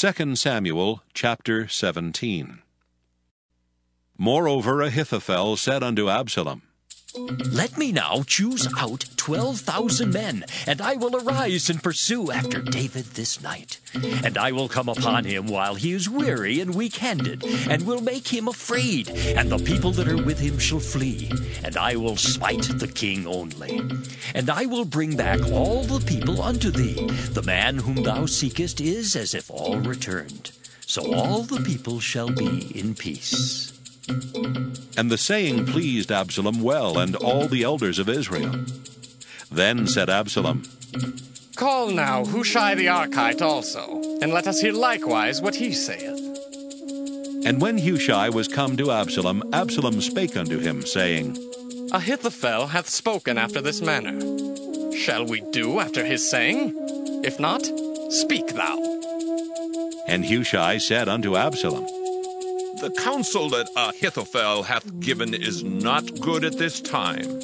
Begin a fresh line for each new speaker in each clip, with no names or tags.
2 Samuel chapter 17. Moreover Ahithophel said unto Absalom,
Let me now choose out 12,000 men, and I will arise and pursue after David this night. And I will come upon him while he is weary and weak-handed, and will make him afraid, and the people that are with him shall flee. And I will smite the king only. And I will bring back all the people unto thee. The man whom thou seekest is as if all returned. So all the people shall be in peace.
And the saying pleased Absalom well, and all the elders of Israel. Then said Absalom,
Call now Hushai the Archite also, and let us hear likewise what he saith.
And when Hushai was come to Absalom, Absalom spake unto him, saying,
Ahithophel hath spoken after this manner. Shall we do after his saying? If not, speak thou.
And Hushai said unto Absalom,
The counsel that Ahithophel hath given is not good at this time.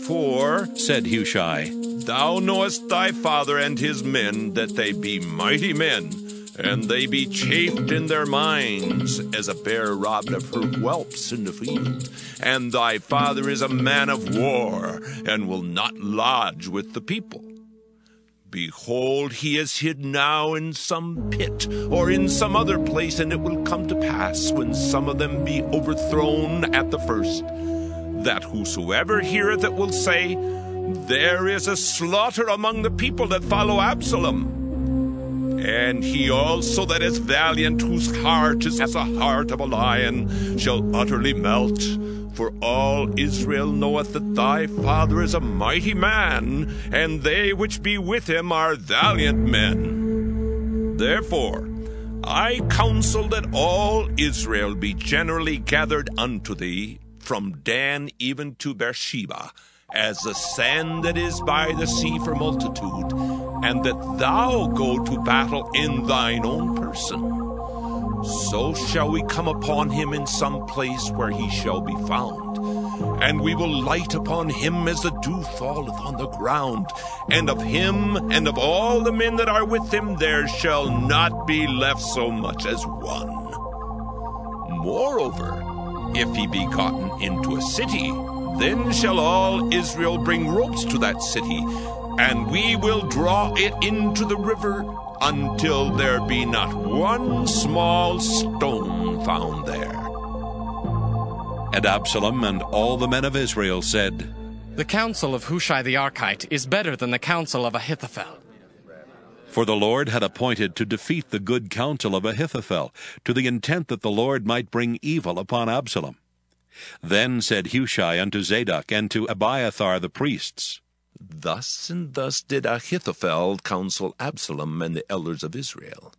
For,
said Hushai,
thou knowest thy father and his men, that they be mighty men, and they be chafed in their minds, as a bear robbed of her whelps in the field. And thy father is a man of war, and will not lodge with the people. Behold, he is hid now in some pit, or in some other place, and it will come to pass, when some of them be overthrown at the first, that whosoever heareth it will say, There is a slaughter among the people that follow Absalom. And he also that is valiant, whose heart is as a heart of a lion, shall utterly melt. For all Israel knoweth that thy father is a mighty man, and they which be with him are valiant men. Therefore I counsel that all Israel be generally gathered unto thee, from Dan even to Beersheba, as the sand that is by the sea for multitude, and that thou go to battle in thine own person. So shall we come upon him in some place where he shall be found, and we will light upon him as the dew falleth on the ground, and of him and of all the men that are with him there shall not be left so much as one. Moreover, if he be gotten into a city, then shall all Israel bring ropes to that city, and we will draw it into the river, until there be not one small stone found there.
And Absalom and all the men of Israel said,
The counsel of Hushai the Archite is better than the counsel of Ahithophel.
For the Lord had appointed to defeat the good counsel of Ahithophel, to the intent that the Lord might bring evil upon Absalom. Then said Hushai unto Zadok and to Abiathar the priests,
Thus and thus did Ahithophel counsel Absalom and the elders of Israel.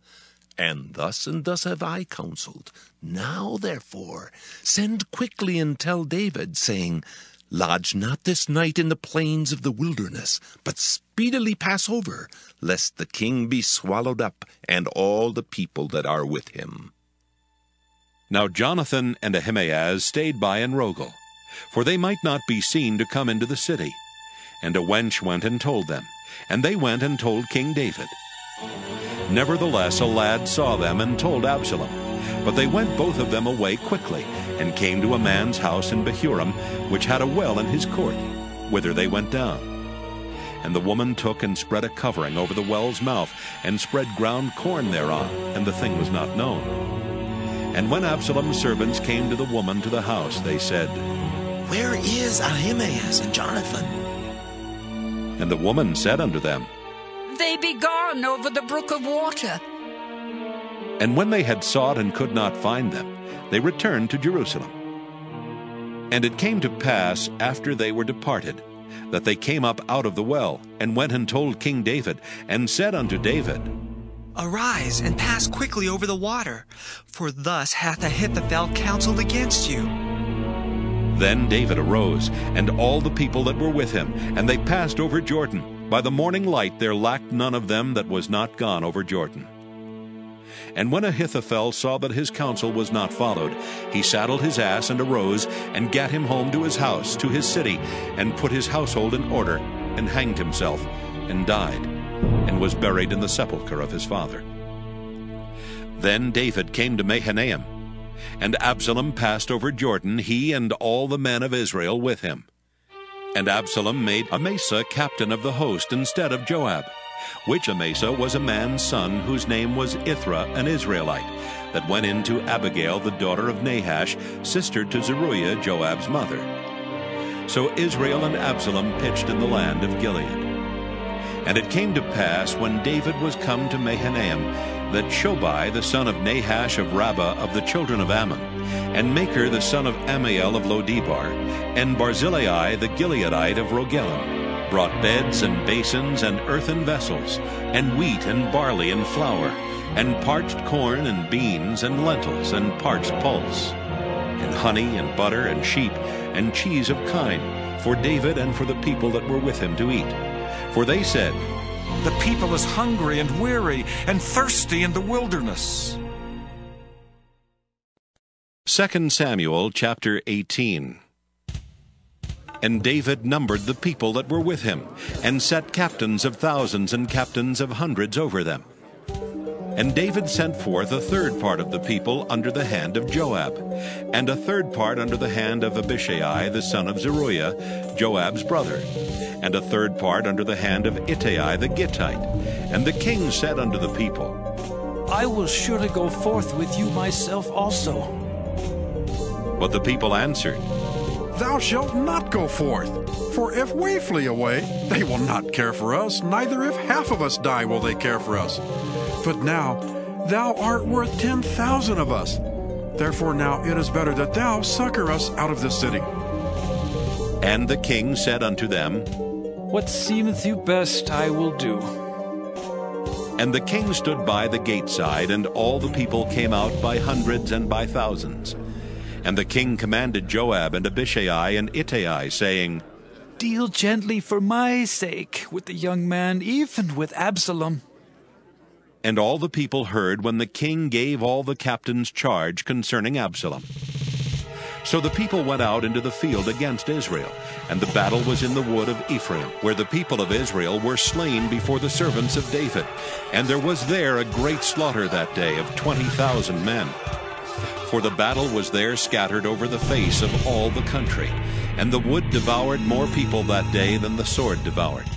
And thus have I counseled. Now therefore send quickly and tell David, saying, Lodge not this night in the plains of the wilderness, but speedily pass over, lest the king be swallowed up, and all the people that are with him.
Now Jonathan and Ahimaaz stayed by in Rogel, for they might not be seen to come into the city. And a wench went and told them, and they went and told King David. Nevertheless a lad saw them and told Absalom. But they went both of them away quickly, and came to a man's house in Bahurim, which had a well in his court, whither they went down. And the woman took and spread a covering over the well's mouth, and spread ground corn thereon, and the thing was not known. And when Absalom's servants came to the woman to the house, they said,
Where is Ahimaaz and Jonathan?
And the woman said unto them,
They be gone over the brook of water.
And when they had sought and could not find them, they returned to Jerusalem. And it came to pass, after they were departed, that they came up out of the well, and went and told King David, and said unto David,
Arise, and pass quickly over the water, for thus hath Ahithophel counseled against you.
Then David arose, and all the people that were with him, and they passed over Jordan. By the morning light there lacked none of them that was not gone over Jordan. And when Ahithophel saw that his counsel was not followed, he saddled his ass and arose, and gat him home to his house, to his city, and put his household in order, and hanged himself, and died, and was buried in the sepulchre of his father. Then David came to Mahanaim, and Absalom passed over Jordan, he and all the men of Israel with him. And Absalom made Amasa captain of the host instead of Joab, which Amasa was a man's son whose name was Ithra, an Israelite, that went in to Abigail, the daughter of Nahash, sister to Zeruiah, Joab's mother. So Israel and Absalom pitched in the land of Gilead. And it came to pass, when David was come to Mahanaim, that Shobai the son of Nahash of Rabbah of the children of Ammon, and Machir the son of Ammiel of Lodebar, and Barzillai the Gileadite of Rogelim, brought beds and basins and earthen vessels, and wheat and barley and flour, and parched corn and beans and lentils and parched pulse, and honey and butter and sheep and cheese of kine, for David and for the people that were with him to eat. For they said,
"The people is hungry and weary and thirsty in the wilderness."
2 Samuel chapter 18. And David numbered the people that were with him, and set captains of thousands and captains of hundreds over them. And David sent forth a third part of the people under the hand of Joab, and a third part under the hand of Abishai the son of Zeruiah, Joab's brother, and a third part under the hand of Ittai the Gittite. And the king said unto the people,
"I will surely go forth with you myself also."
But the people answered,
"Thou shalt not go forth, for if we flee away, they will not care for us, neither if half of us die will they care for us. But now thou art worth 10,000 of us. Therefore now it is better that thou succor us out of this city."
And the king said unto them,
"What seemeth you best, I will do."
And the king stood by the gate side, and all the people came out by hundreds and by thousands. And the king commanded Joab and Abishai and Ittai, saying,
"Deal gently for my sake with the young man, even with Absalom."
And all the people heard when the king gave all the captains charge concerning Absalom. So the people went out into the field against Israel, and the battle was in the wood of Ephraim, where the people of Israel were slain before the servants of David. And there was there a great slaughter that day of 20,000 men. For the battle was there scattered over the face of all the country, and the wood devoured more people that day than the sword devoured.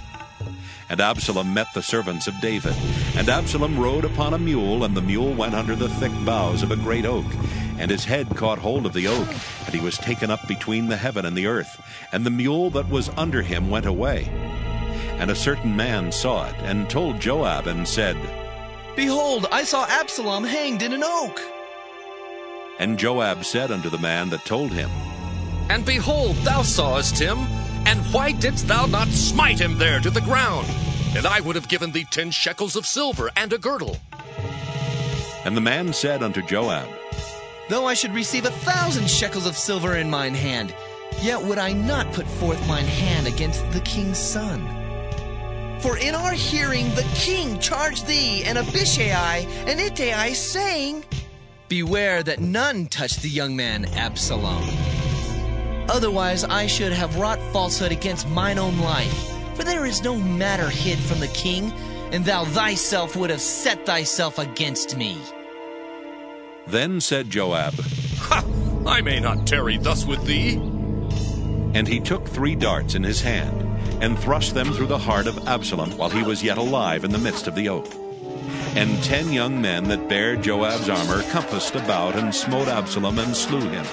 And Absalom met the servants of David. And Absalom rode upon a mule, and the mule went under the thick boughs of a great oak. And his head caught hold of the oak, and he was taken up between the heaven and the earth. And the mule that was under him went away. And a certain man saw it, and told Joab, and said,
"Behold, I saw Absalom hanged in an oak."
And Joab said unto the man that told him,
And behold, thou sawest him, and why didst thou not smite him there to the ground? And I would have given thee 10 shekels of silver and a girdle.
And the man said unto Joab,
"Though I should receive 1,000 shekels of silver in mine hand, yet would I not put forth mine hand against the king's son. For in our hearing the king charged thee and Abishai and Ittai, saying, Beware that none touch the young man Absalom. Otherwise I should have wrought falsehood against mine own life. For there is no matter hid from the king, and thou thyself would have set thyself against me."
Then said Joab,
Ha! I may not tarry thus with thee.
And he took 3 darts in his hand, and thrust them through the heart of Absalom while he was yet alive in the midst of the oak. And 10 young men that bare Joab's armor compassed about, and smote Absalom, and slew him.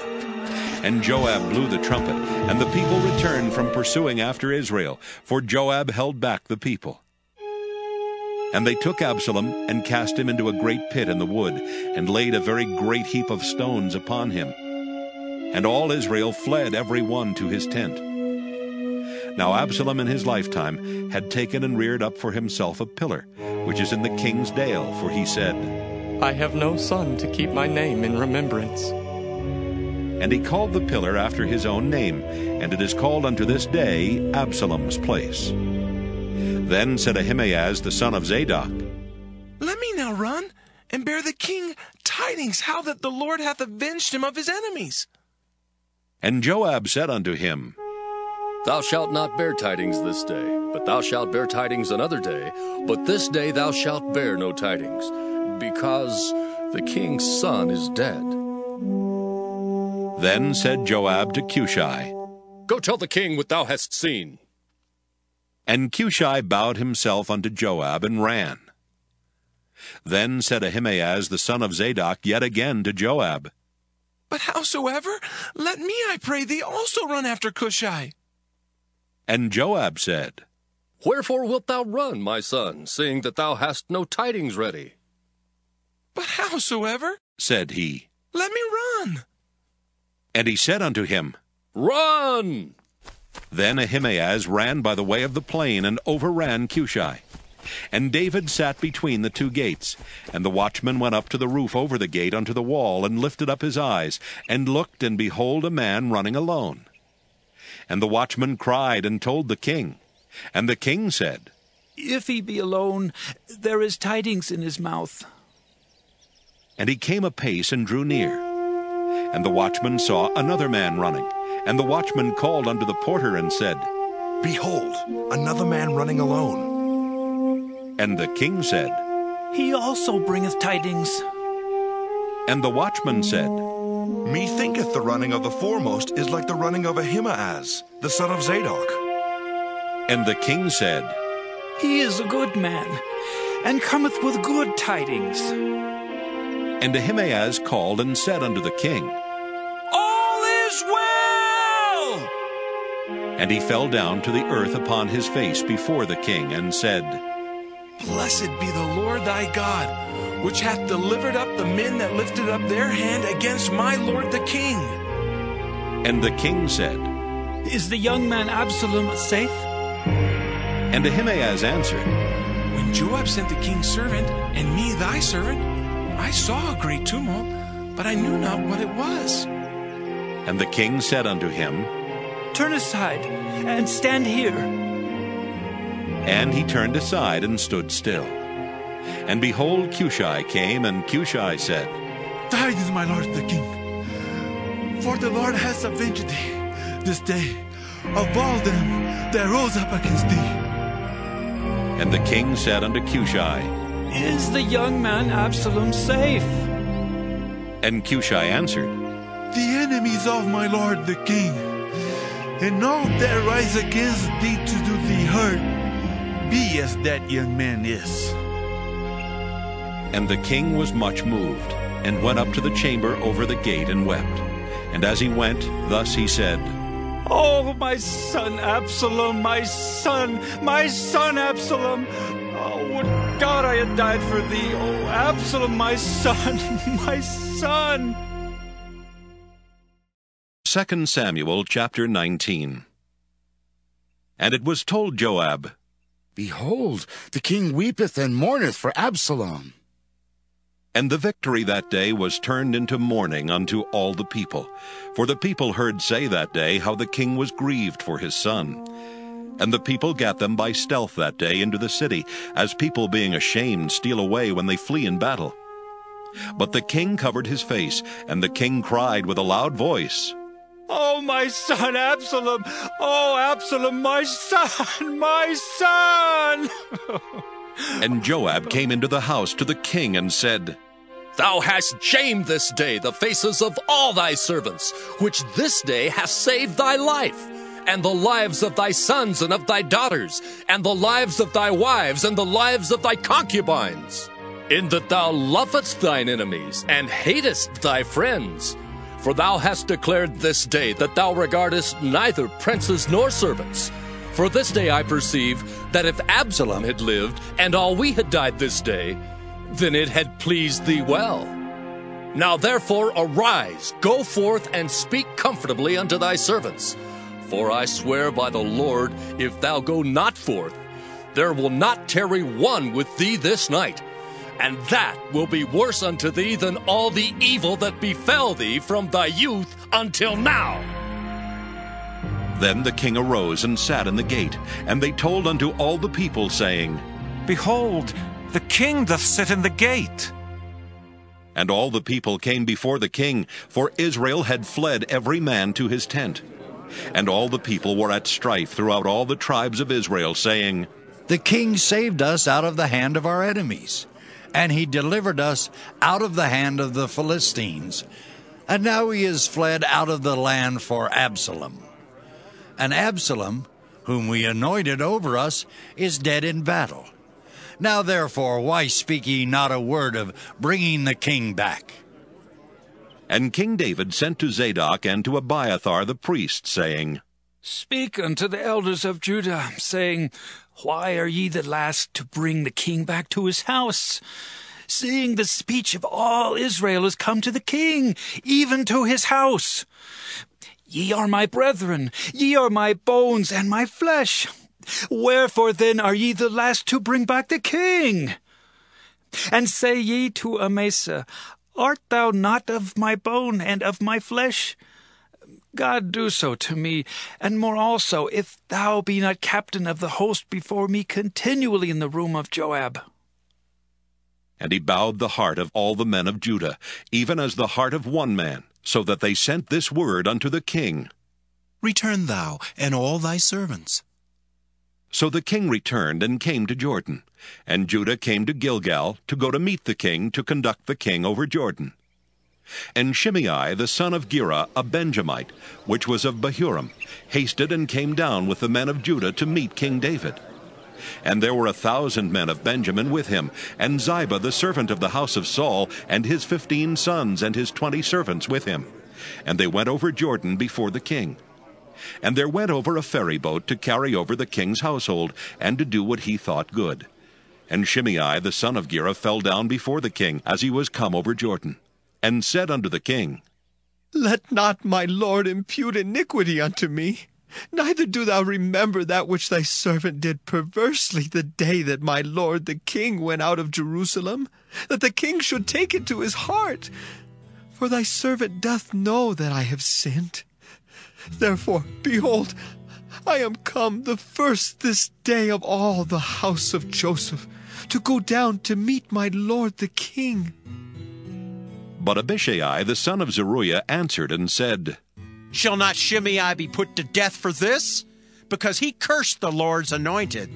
And Joab blew the trumpet, and the people returned from pursuing after Israel, for Joab held back the people. And they took Absalom, and cast him into a great pit in the wood, and laid a very great heap of stones upon him. And all Israel fled every one to his tent. Now Absalom in his lifetime had taken and reared up for himself a pillar, which is in the king's dale, for he said,
I have no son to keep my name in remembrance.
And he called the pillar after his own name, and it is called unto this day Absalom's place. Then said Ahimaaz the son of Zadok,
Let me now run, and bear the king tidings how that the Lord hath avenged him of his enemies.
And Joab said unto him,
Thou shalt not bear tidings this day, but thou shalt bear tidings another day. But this day thou shalt bear no tidings, because The king's son is dead.
Then said Joab to Cushai,
Go tell the king what thou hast seen.
And Cushai bowed himself unto Joab and ran. Then said Ahimaaz the son of Zadok yet again to Joab,
But howsoever, let me, I pray thee, also run after Cushai.
And Joab said,
Wherefore wilt thou run, my son, seeing that thou hast no tidings ready?
But howsoever,
said he,
let me run.
And he said unto him,
Run!
Then Ahimaaz ran by the way of the plain, and overran Cushai. And David sat between the two gates. And the watchman went up to the roof over the gate unto the wall, and lifted up his eyes, and looked, and behold, a man running alone. And the watchman cried, and told the king. And the king said,
If he be alone, there is tidings in his mouth.
And he came apace, and drew near. And the watchman saw another man running. And the watchman called unto the porter, and said,
Behold, another man running alone.
And the king said,
He also bringeth tidings.
And the watchman said,
Methinketh the running of the foremost is like the running of Ahimaaz, the son of Zadok.
And the king said,
He is a good man, and cometh with good tidings.
And Ahimaaz called and said unto the king,
All is well!
And he fell down to the earth upon his face before the king, and said,
Blessed be the Lord thy God, which hath delivered up the men that lifted up their hand against my lord the king.
And the king said,
Is the young man Absalom safe?
And Ahimaaz answered,
When Joab sent the king's servant, and me thy servant, I saw a great tumult, but I knew not what it was.
And the king said unto him,
Turn aside, and stand here.
And he turned aside and stood still. And behold, Cushai came, and Cushai said,
Tidings, my lord the king, for the Lord has avenged thee this day of all them that rose up against thee.
And the king said unto Cushai,
Is the young man Absalom safe?
And Cushai answered,
The enemies of my lord the king, and all that rise against thee to do thee hurt, be as that young man is.
And the king was much moved, and went up to the chamber over the gate, and wept. And as he went, thus he said,
Oh, my son Absalom, my son Absalom. Oh, would God I had died for thee. Oh, Absalom, my son, my son.
2 Samuel chapter 19. And it was told Joab,
Behold, the king weepeth and mourneth for Absalom.
And the victory that day was turned into mourning unto all the people. For the people heard say that day how the king was grieved for his son. And the people gat them by stealth that day into the city, as people being ashamed steal away when they flee in battle. But the king covered his face, and the king cried with a loud voice,
Oh, my son Absalom! Oh, Absalom, my son, my son!
And Joab came into the house to the king and said,
Thou hast shamed this day the faces of all thy servants, which this day hast saved thy life, and the lives of thy sons and of thy daughters, and the lives of thy wives, and the lives of thy concubines, in that thou lovest thine enemies, and hatest thy friends. For thou hast declared this day that thou regardest neither princes nor servants. For this day I perceive that if Absalom had lived, and all we had died this day, then it had pleased thee well. Now therefore arise, go forth, and speak comfortably unto thy servants. For I swear by the Lord, if thou go not forth, there will not tarry one with thee this night, and that will be worse unto thee than all the evil that befell thee from thy youth until now.
Then the king arose and sat in the gate, and they told unto all the people, saying,
Behold, the king doth sit in the gate.
And all the people came before the king, for Israel had fled every man to his tent. And all the people were at strife throughout all the tribes of Israel, saying,
The king saved us out of the hand of our enemies, and he delivered us out of the hand of the Philistines. And now he is fled out of the land for Absalom. And Absalom, whom we anointed over us, is dead in battle. Now therefore, why speak ye not a word of bringing the king back?
And King David sent to Zadok and to Abiathar the priest, saying,
Speak unto the elders of Judah, saying, Why are ye the last to bring the king back to his house? Seeing the speech of all Israel is come to the king, even to his house. Ye are my brethren, ye are my bones and my flesh. Wherefore then are ye the last to bring back the king? And say ye to Amasa, Art thou not of my bone and of my flesh? God do so to me, and more also, if thou be not captain of the host before me continually in the room of Joab.
And he bowed the heart of all the men of Judah, even as the heart of one man, so that they sent this word unto the king.
Return thou, and all thy servants.
So the king returned and came to Jordan, and Judah came to Gilgal to go to meet the king, to conduct the king over Jordan. And Shimei the son of Gera, a Benjamite, which was of Bahurim, hasted and came down with the men of Judah to meet King David. And there were 1,000 men of Benjamin with him, and Ziba the servant of the house of Saul, and his 15 sons and his 20 servants with him. And they went over Jordan before the king. And there went over a ferry boat to carry over the king's household, and to do what he thought good. And Shimei the son of Gera fell down before the king, as he was come over Jordan, and said unto the king,
Let not my lord impute iniquity unto me, neither do thou remember that which thy servant did perversely the day that my lord the king went out of Jerusalem, that the king should take it to his heart. For thy servant doth know that I have sinned. Therefore, behold, I am come the first this day of all the house of Joseph, to go down to meet my lord the king.
But Abishai the son of Zeruiah answered and said,
Shall not Shimei be put to death for this? Because he cursed the Lord's anointed.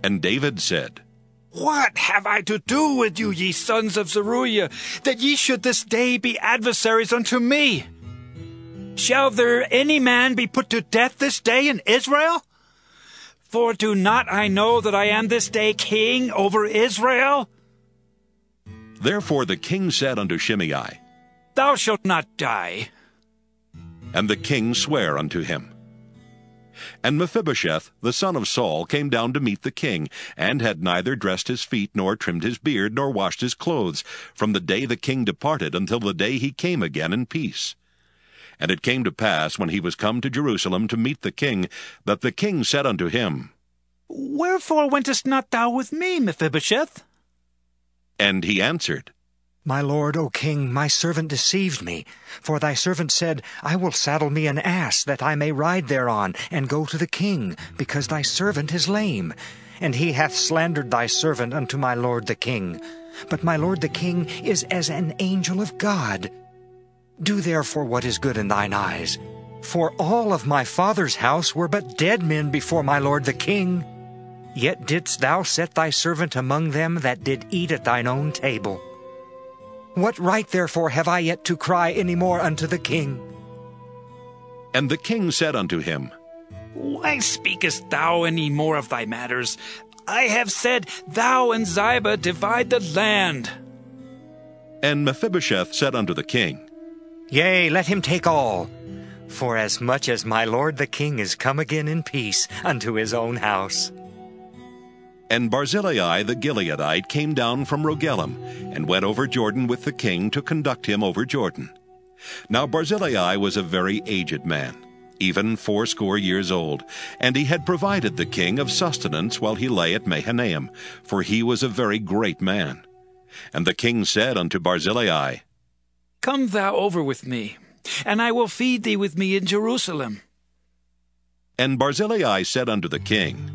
And David said,
What have I to do with you, ye sons of Zeruiah, that ye should this day be adversaries unto me? Shall there any man be put to death this day in Israel? For do not I know that I am this day king over Israel?
Therefore the king said unto Shimei,
Thou shalt not die.
And the king sware unto him. And Mephibosheth, the son of Saul, came down to meet the king, and had neither dressed his feet, nor trimmed his beard, nor washed his clothes, from the day the king departed until the day he came again in peace. And it came to pass, when he was come to Jerusalem to meet the king, that the king said unto him,
Wherefore wentest not thou with me, Mephibosheth?
And he answered,
My lord, O king, my servant deceived me. For thy servant said, I will saddle me an ass, that I may ride thereon, and go to the king, because thy servant is lame. And he hath slandered thy servant unto my lord the king. But my lord the king is as an angel of God. Do therefore what is good in thine eyes. For all of my father's house were but dead men before my lord the king. Yet didst thou set thy servant among them that did eat at thine own table. What right therefore have I yet to cry any more unto the king?
And the king said unto him,
Why speakest thou any more of thy matters? I have said, Thou and Ziba divide the land.
And Mephibosheth said unto the king,
Yea, let him take all. For as much as my lord the king is come again in peace unto his own house.
And Barzillai the Gileadite came down from Rogelim, and went over Jordan with the king to conduct him over Jordan. Now Barzillai was a very aged man, even 80 years old, and he had provided the king of sustenance while he lay at Mahanaim, for he was a very great man. And the king said unto Barzillai,
Come thou over with me, and I will feed thee with me in Jerusalem.
And Barzillai said unto the king,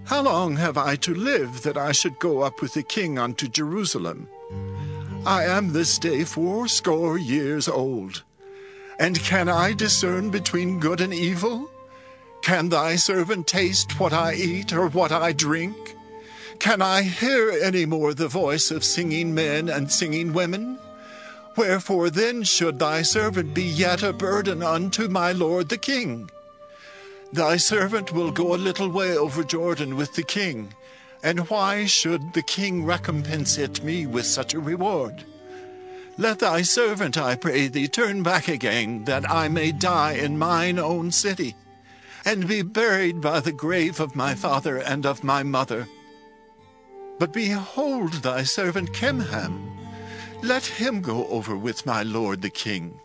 How long have I to live, that I should go up with the king unto Jerusalem? I am this day 80 years old. And can I discern between good and evil? Can thy servant taste what I eat, or what I drink? Can I hear any more the voice of singing men and singing women? Wherefore then should thy servant be yet a burden unto my lord the king? Thy servant will go a little way over Jordan with the king, and why should the king recompense it me with such a reward? Let thy servant, I pray thee, turn back again, that I may die in mine own city, and be buried by the grave of my father and of my mother. But behold thy servant Kimham. Let him go over with my lord the king,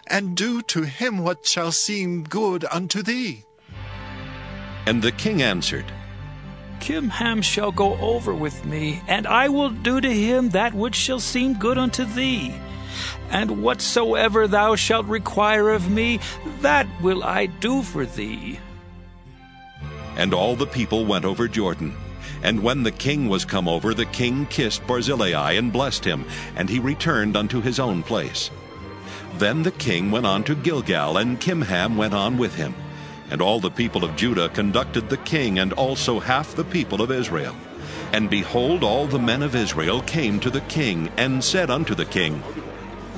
and do to him what shall seem good unto thee.
And the king answered,
Kimham shall go over with me, and I will do to him that which shall seem good unto thee. And whatsoever thou shalt require of me, that will I do for thee.
And all the people went over Jordan. And when the king was come over, the king kissed Barzillai and blessed him, and he returned unto his own place. Then the king went on to Gilgal, and Kimham went on with him. And all the people of Judah conducted the king, and also half the people of Israel. And behold, all the men of Israel came to the king, and said unto the king,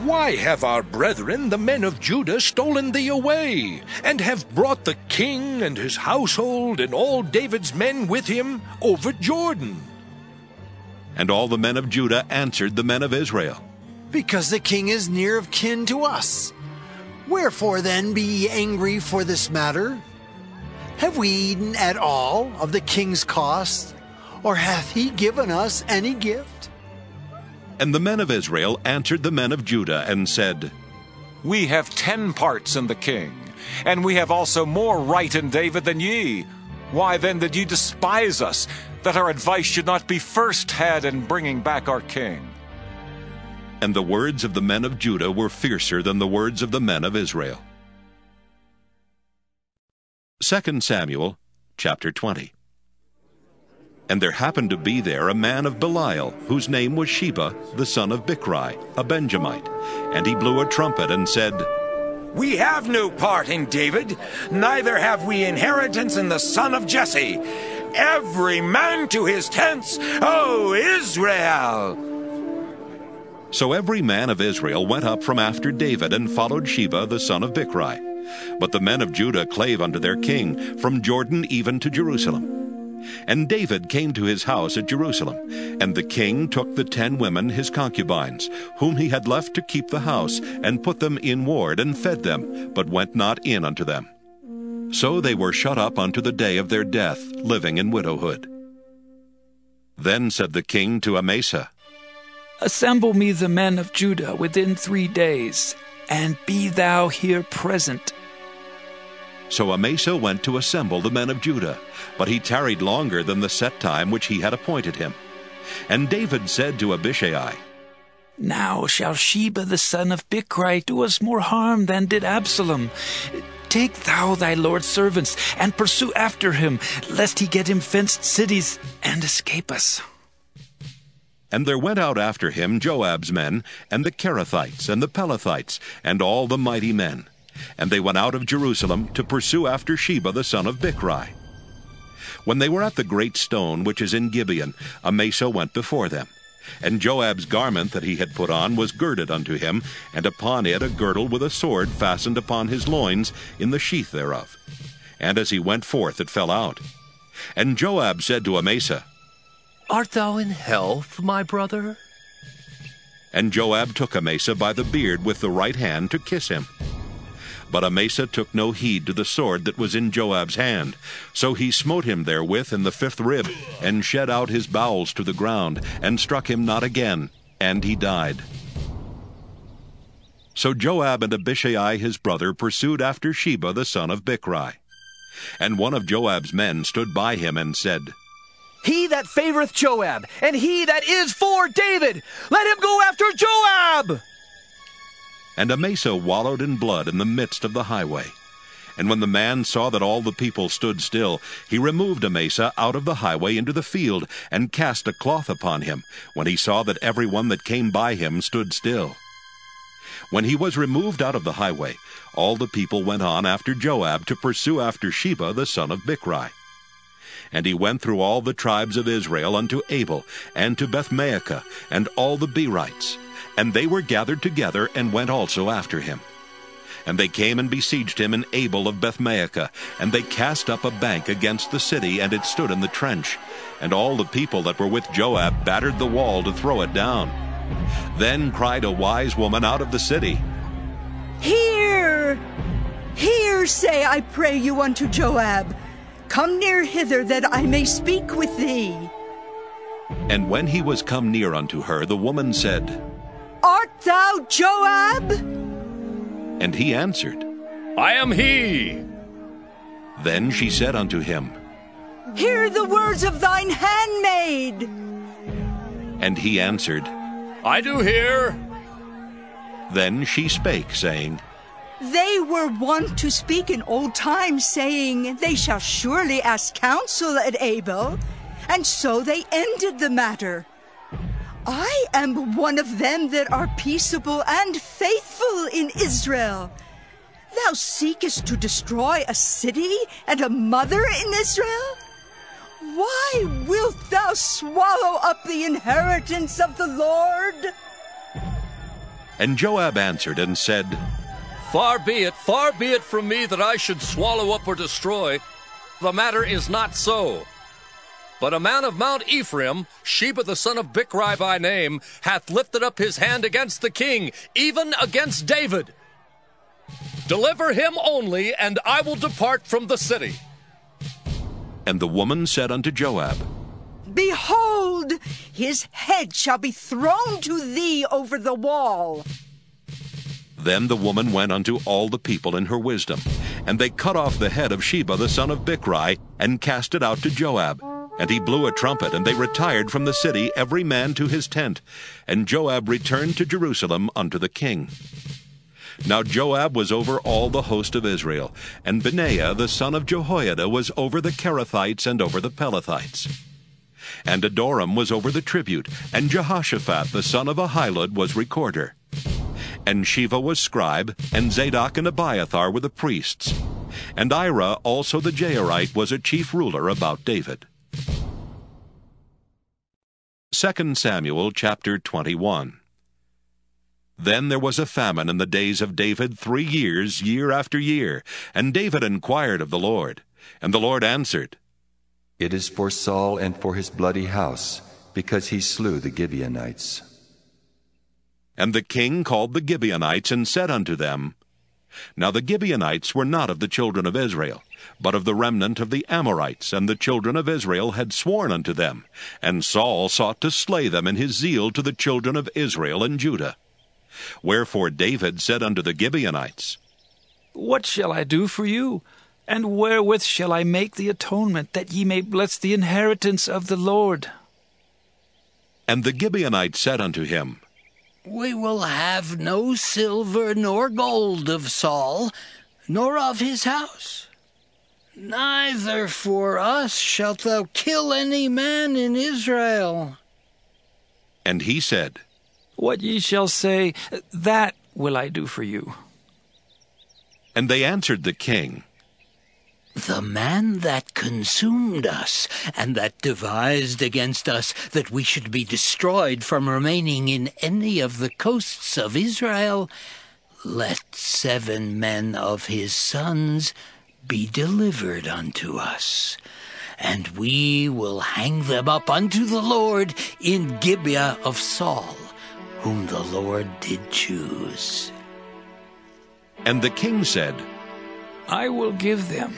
Why have our brethren, the men of Judah, stolen thee away, and have brought the king and his household, and all David's men with him, over Jordan?
And all the men of Judah answered the men of Israel,
Because the king is near of kin to us. Wherefore then be ye angry for this matter? Have we eaten at all of the king's cost, or hath he given us any gift?
And the men of Israel answered the men of Judah, and said,
We have 10 parts in the king, and we have also more right in David than ye. Why then did ye despise us, that our advice should not be first had in bringing back our king?
And the words of the men of Judah were fiercer than the words of the men of Israel. 2 Samuel chapter 20. And there happened to be there a man of Belial, whose name was Sheba, the son of Bichri, a Benjamite. And he blew a trumpet and said,
We have no part in David, neither have we inheritance in the son of Jesse. Every man to his tents, O Israel!
So every man of Israel went up from after David, and followed Sheba the son of Bichri. But the men of Judah clave unto their king, from Jordan even to Jerusalem. And David came to his house at Jerusalem, and the king took the 10 women his concubines, whom he had left to keep the house, and put them in ward, and fed them, but went not in unto them. So they were shut up unto the day of their death, living in widowhood. Then said the king to Amasa,
Assemble me the men of Judah within 3 days, and be thou here present.
So Amasa went to assemble the men of Judah, but he tarried longer than the set time which he had appointed him. And David said to Abishai,
Now shall Sheba the son of Bichri do us more harm than did Absalom. Take thou thy lord's servants, and pursue after him, lest he get him fenced cities, and escape us.
And there went out after him Joab's men, and the Kerethites, and the Pelethites, and all the mighty men. And they went out of Jerusalem to pursue after Sheba the son of Bichri. When they were at the great stone which is in Gibeon, Amasa went before them. And Joab's garment that he had put on was girded unto him, and upon it a girdle with a sword fastened upon his loins in the sheath thereof. And as he went forth it fell out. And Joab said to Amasa,
Art thou in health, my brother?
And Joab took Amasa by the beard with the right hand to kiss him. But Amasa took no heed to the sword that was in Joab's hand. So he smote him therewith in the 5th rib, and shed out his bowels to the ground, and struck him not again, and he died. So Joab and Abishai his brother pursued after Sheba the son of Bichri. And one of Joab's men stood by him and said,
He that favoreth Joab, and he that is for David, let him go after Joab!
And Amasa wallowed in blood in the midst of the highway. And when the man saw that all the people stood still, he removed Amasa out of the highway into the field, and cast a cloth upon him, when he saw that every one that came by him stood still. When he was removed out of the highway, all the people went on after Joab to pursue after Sheba the son of Bichri. And he went through all the tribes of Israel unto Abel, and to Bethmaachah, and all the Berites. And they were gathered together, and went also after him. And they came and besieged him in Abel of Bethmaachah, and they cast up a bank against the city, and it stood in the trench. And all the people that were with Joab battered the wall to throw it down. Then cried a wise woman out of the city,
Hear! Hear, say, I pray you, unto Joab. Come near hither, that I may speak with thee.
And when he was come near unto her, the woman said,
Art thou Joab?
And he answered,
I am he.
Then she said unto him,
Hear the words of thine handmaid.
And he answered,
I do hear.
Then she spake, saying,
They were wont to speak in old times, saying, They shall surely ask counsel at Abel. And so they ended the matter. I am one of them that are peaceable and faithful in Israel. Thou seekest to destroy a city and a mother in Israel? Why wilt thou swallow up the inheritance of the Lord?
And Joab answered and said,
Far be it from me that I should swallow up or destroy. The matter is not so. But a man of Mount Ephraim, Sheba the son of Bichri by name, hath lifted up his hand against the king, even against David. Deliver him only, and I will depart from the city.
And the woman said unto Joab,
Behold, his head shall be thrown to thee over the wall.
Then the woman went unto all the people in her wisdom, and they cut off the head of Sheba the son of Bichri, and cast it out to Joab. And he blew a trumpet, and they retired from the city, every man to his tent. And Joab returned to Jerusalem unto the king. Now Joab was over all the host of Israel, and Benaiah the son of Jehoiada was over the Kerethites and over the Pelethites. And Adoram was over the tribute, and Jehoshaphat the son of Ahilud was recorder. And Sheva was scribe, and Zadok and Abiathar were the priests. And Ira also the Jairite was a chief ruler about David. 2 Samuel chapter 21. Then there was a famine in the days of David 3 years, year after year. And David inquired of the Lord. And the Lord answered,
It is for Saul and for his bloody house, because he slew the Gibeonites.
And the king called the Gibeonites, and said unto them, Now the Gibeonites were not of the children of Israel, but of the remnant of the Amorites, and the children of Israel had sworn unto them. And Saul sought to slay them in his zeal to the children of Israel and Judah. Wherefore David said unto the Gibeonites,
What shall I do for you? And wherewith shall I make the atonement, that ye may bless the inheritance of the Lord?
And the Gibeonites said unto him,
We will have no silver nor gold of Saul, nor of his house. Neither for us shalt thou kill any man in Israel.
And he said,
What ye shall say, that will I do for you.
And they answered the king,
The man that consumed us, and that devised against us that we should be destroyed from remaining in any of the coasts of Israel, let 7 men of his sons be delivered unto us, and we will hang them up unto the Lord in Gibeah of Saul, whom the Lord did choose.
And the king said,
I will give them.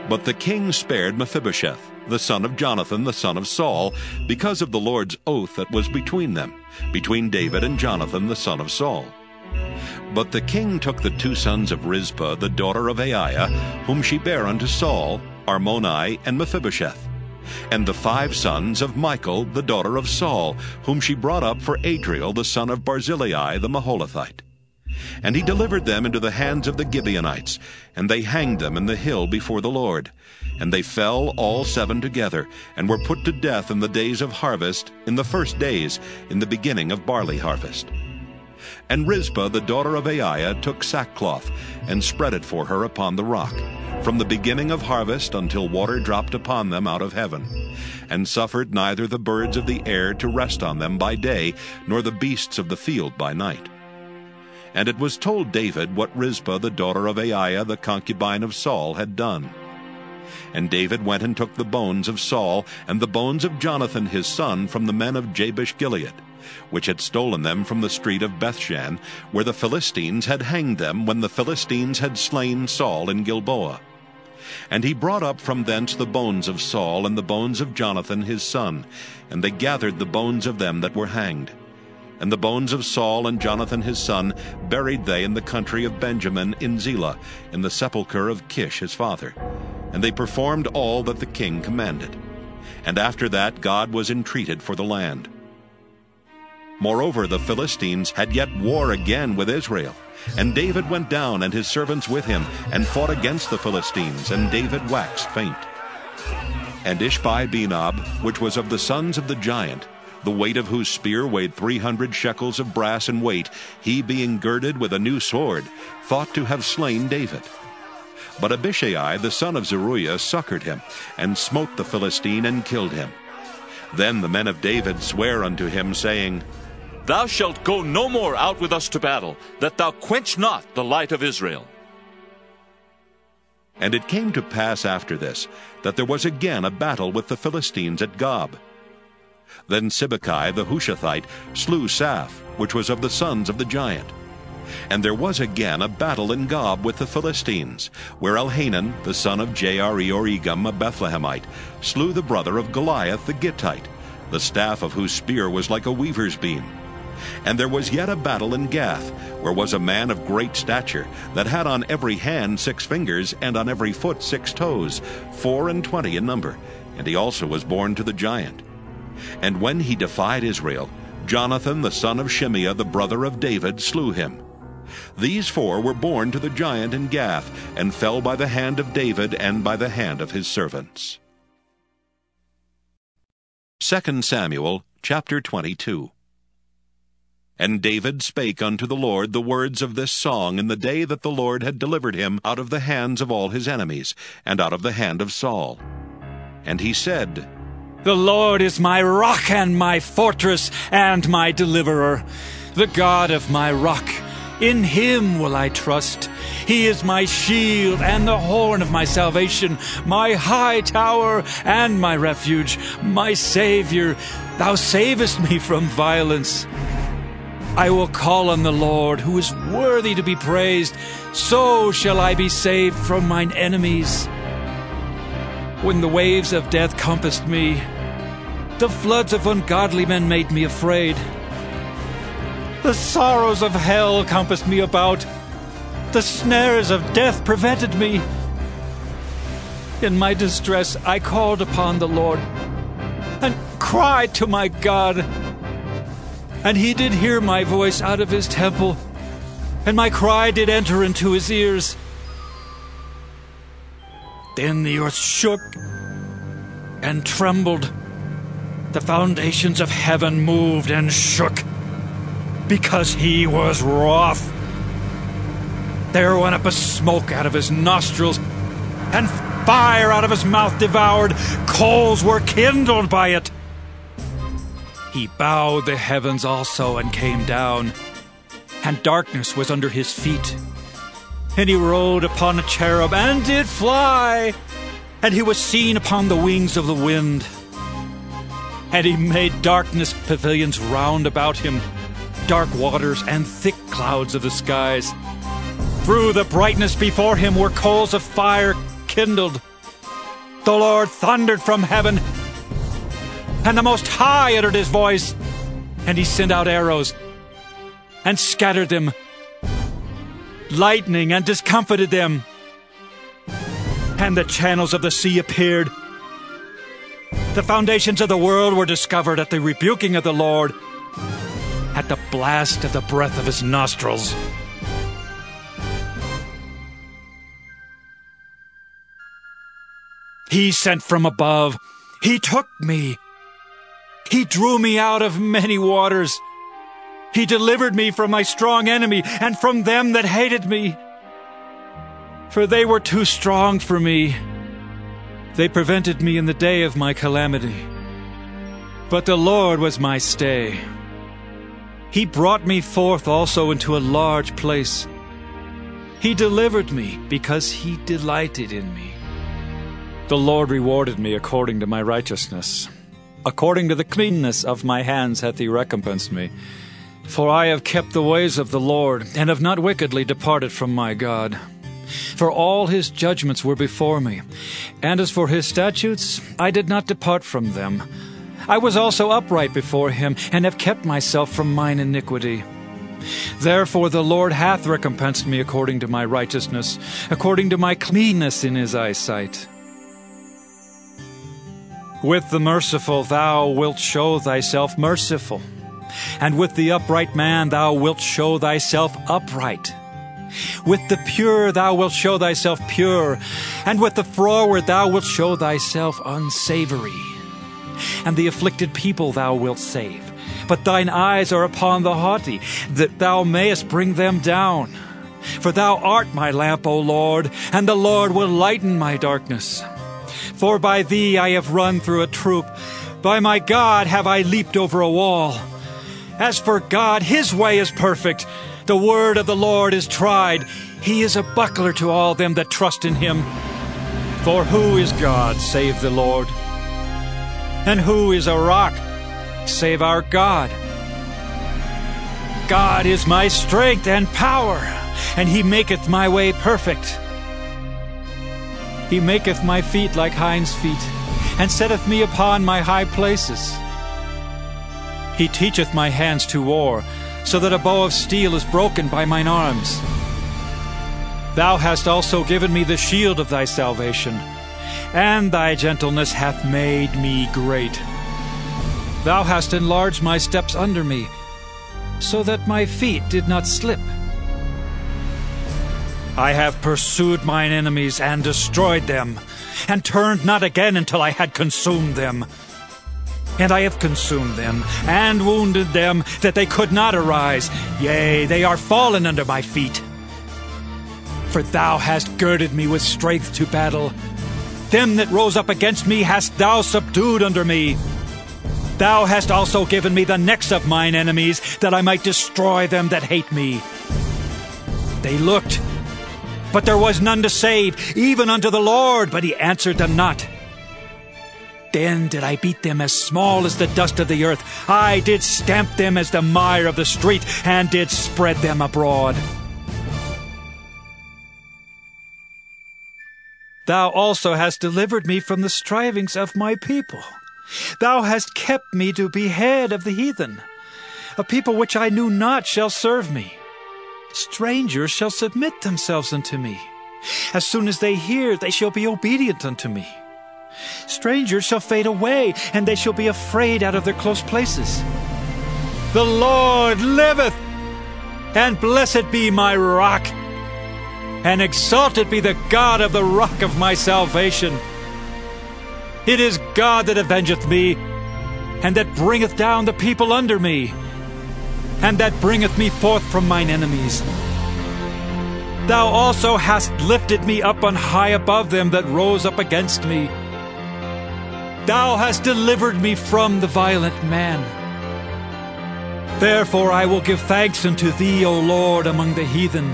But the king spared Mephibosheth, the son of Jonathan, the son of Saul, because of the Lord's oath that was between them, between David and Jonathan, the son of Saul. But the king took the 2 sons of Rizpah, the daughter of Aiah, whom she bare unto Saul, Armoni and Mephibosheth, and the 5 sons of Michal, the daughter of Saul, whom she brought up for Adriel, the son of Barzillai, the Maholathite. And he delivered them into the hands of the Gibeonites, and they hanged them in the hill before the Lord. And they fell all 7 together, and were put to death in the days of harvest, in the first days, in the beginning of barley harvest. And Rizpah the daughter of Aiah took sackcloth, and spread it for her upon the rock, from the beginning of harvest until water dropped upon them out of heaven, and suffered neither the birds of the air to rest on them by day, nor the beasts of the field by night. And it was told David what Rizpah the daughter of Aiah the concubine of Saul had done. And David went and took the bones of Saul and the bones of Jonathan his son from the men of Jabesh-Gilead, which had stolen them from the street of Bethshan, where the Philistines had hanged them when the Philistines had slain Saul in Gilboa. And he brought up from thence the bones of Saul and the bones of Jonathan his son, and they gathered the bones of them that were hanged. And the bones of Saul and Jonathan his son buried they in the country of Benjamin in Zelah, in the sepulchre of Kish his father. And they performed all that the king commanded. And after that God was entreated for the land. Moreover, the Philistines had yet war again with Israel. And David went down, and his servants with him, and fought against the Philistines, and David waxed faint. And Ishbi-Benob, which was of the sons of the giant, the weight of whose spear weighed 300 shekels of brass in weight, he being girded with a new sword, thought to have slain David. But Abishai the son of Zeruiah succored him, and smote the Philistine, and killed him. Then the men of David sware unto him, saying,
Thou shalt go no more out with us to battle, that thou quench not the light of Israel.
And it came to pass after this, that there was again a battle with the Philistines at Gob. Then Sibbecai the Hushathite slew Saph, which was of the sons of the giant. And there was again a battle in Gob with the Philistines, where Elhanan, the son of Jaare-Oregim, a Bethlehemite, slew the brother of Goliath the Gittite, the staff of whose spear was like a weaver's beam. And there was yet a battle in Gath, where was a man of great stature, that had on every hand 6 fingers, and on every foot 6 toes, 24 in number, and he also was born to the giant. And when he defied Israel, Jonathan the son of Shimeah, the brother of David, slew him. These 4 were born to the giant in Gath, and fell by the hand of David and by the hand of his servants. 2 Samuel chapter 22. And David spake unto the Lord the words of this song in the day that the Lord had delivered him out of the hands of all his enemies, and out of the hand of Saul. And he said,
The Lord is my rock and my fortress and my deliverer, the God of my rock. In him will I trust. He is my shield and the horn of my salvation, my high tower and my refuge, my Savior. Thou savest me from violence. I will call on the Lord, who is worthy to be praised. So shall I be saved from mine enemies. When the waves of death compassed me, the floods of ungodly men made me afraid. The sorrows of hell compassed me about. The snares of death prevented me. In my distress I called upon the Lord, and cried to my God. And he did hear my voice out of his temple, and my cry did enter into his ears. Then the earth shook and trembled. The foundations of heaven moved and shook, because he was wroth. There went up a smoke out of his nostrils, and fire out of his mouth devoured. Coals were kindled by it. He bowed the heavens also and came down, and darkness was under his feet. And he rode upon a cherub and did fly, and he was seen upon the wings of the wind. And he made darkness pavilions round about him, dark waters and thick clouds of the skies. Through the brightness before him were coals of fire kindled. The Lord thundered from heaven, and the Most High uttered his voice, and he sent out arrows, and scattered them, lightning, and discomfited them. And the channels of the sea appeared. The foundations of the world were discovered at the rebuking of the Lord, at the blast of the breath of his nostrils. He sent from above. He took me. He drew me out of many waters. He delivered me from my strong enemy and from them that hated me. For they were too strong for me. They prevented me in the day of my calamity. But the Lord was my stay. He brought me forth also into a large place. He delivered me because he delighted in me. The Lord rewarded me according to my righteousness. According to the cleanness of my hands hath he recompensed me. For I have kept the ways of the Lord, and have not wickedly departed from my God. For all his judgments were before me, and as for his statutes, I did not depart from them. I was also upright before him, and have kept myself from mine iniquity. Therefore the Lord hath recompensed me according to my righteousness, according to my cleanness in his eyesight. With the merciful thou wilt show thyself merciful, and with the upright man thou wilt show thyself upright. With the pure thou wilt show thyself pure, and with the froward thou wilt show thyself unsavory. And the afflicted people thou wilt save, but thine eyes are upon the haughty, that thou mayest bring them down. For thou art my lamp, O Lord, and the Lord will lighten my darkness. For by thee I have run through a troop, by my God have I leaped over a wall. As for God, his way is perfect. The word of the Lord is tried. He is a buckler to all them that trust in him. For who is God save the Lord? And who is a rock save our God? God is my strength and power, and he maketh my way perfect. He maketh my feet like hinds' feet, and setteth me upon my high places. He teacheth my hands to war, so that a bow of steel is broken by mine arms. Thou hast also given me the shield of thy salvation, and thy gentleness hath made me great. Thou hast enlarged my steps under me, so that my feet did not slip. I have pursued mine enemies and destroyed them, and turned not again until I had consumed them. And I have consumed them, and wounded them, that they could not arise. Yea, they are fallen under my feet. For thou hast girded me with strength to battle. Them that rose up against me hast thou subdued under me. Thou hast also given me the necks of mine enemies, that I might destroy them that hate me. They looked, but there was none to save, even unto the Lord, but he answered them not. Then did I beat them as small as the dust of the earth. I did stamp them as the mire of the street, and did spread them abroad. Thou also hast delivered me from the strivings of my people. Thou hast kept me to be head of the heathen. A people which I knew not shall serve me. Strangers shall submit themselves unto me. As soon as they hear, they shall be obedient unto me. Strangers shall fade away, and they shall be afraid out of their close places. The Lord liveth, and blessed be my rock, and exalted be the God of the rock of my salvation. It is God that avengeth me, and that bringeth down the people under me, and that bringeth me forth from mine enemies. Thou also hast lifted me up on high above them that rose up against me. Thou hast delivered me from the violent man. Therefore I will give thanks unto thee, O Lord, among the heathen,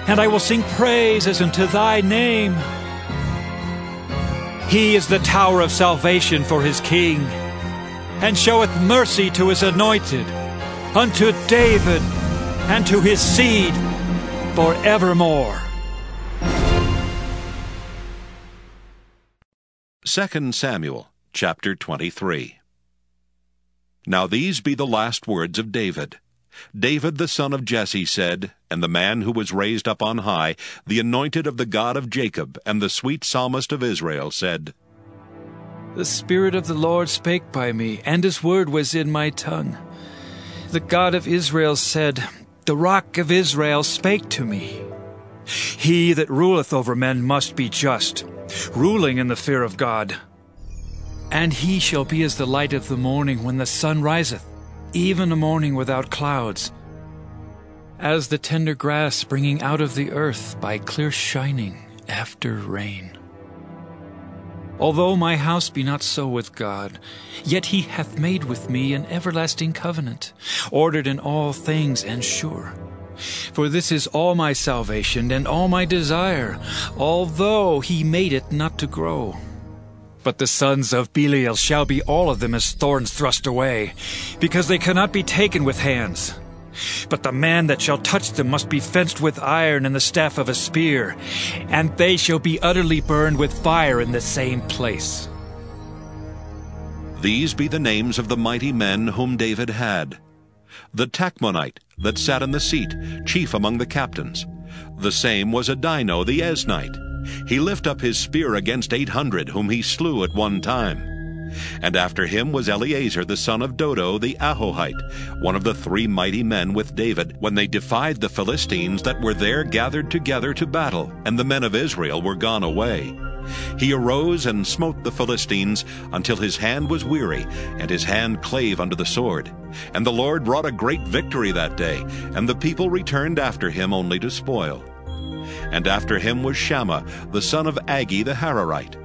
and I will sing praises unto thy name. He is the tower of salvation for his king, and showeth mercy to his anointed, unto David, and to his seed forevermore.
2 Samuel, chapter 23. Now these be the last words of David. David the son of Jesse said, and the man who was raised up on high, the anointed of the God of Jacob, and the sweet psalmist of Israel, said,
The Spirit of the Lord spake by me, and his word was in my tongue. The God of Israel said, The rock of Israel spake to me. He that ruleth over men must be just, ruling in the fear of God. And he shall be as the light of the morning when the sun riseth, even a morning without clouds, as the tender grass springing out of the earth by clear shining after rain. Although my house be not so with God, yet he hath made with me an everlasting covenant, ordered in all things and sure. For this is all my salvation and all my desire, although he made it not to grow. But the sons of Belial shall be all of them as thorns thrust away, because they cannot be taken with hands. But the man that shall touch them must be fenced with iron and the staff of a spear, and they shall be utterly burned with fire in the same place.
These be the names of the mighty men whom David had. The Tachmonite that sat in the seat, chief among the captains. The same was Adino the Eznite. He lift up his spear against 800, whom he slew at one time. And after him was Eleazar the son of Dodo the Ahohite, one of the 3 mighty men with David, when they defied the Philistines that were there gathered together to battle, and the men of Israel were gone away. He arose and smote the Philistines until his hand was weary, and his hand clave under the sword. And the Lord wrought a great victory that day, and the people returned after him only to spoil. And after him was Shammah the son of Agi the Hararite.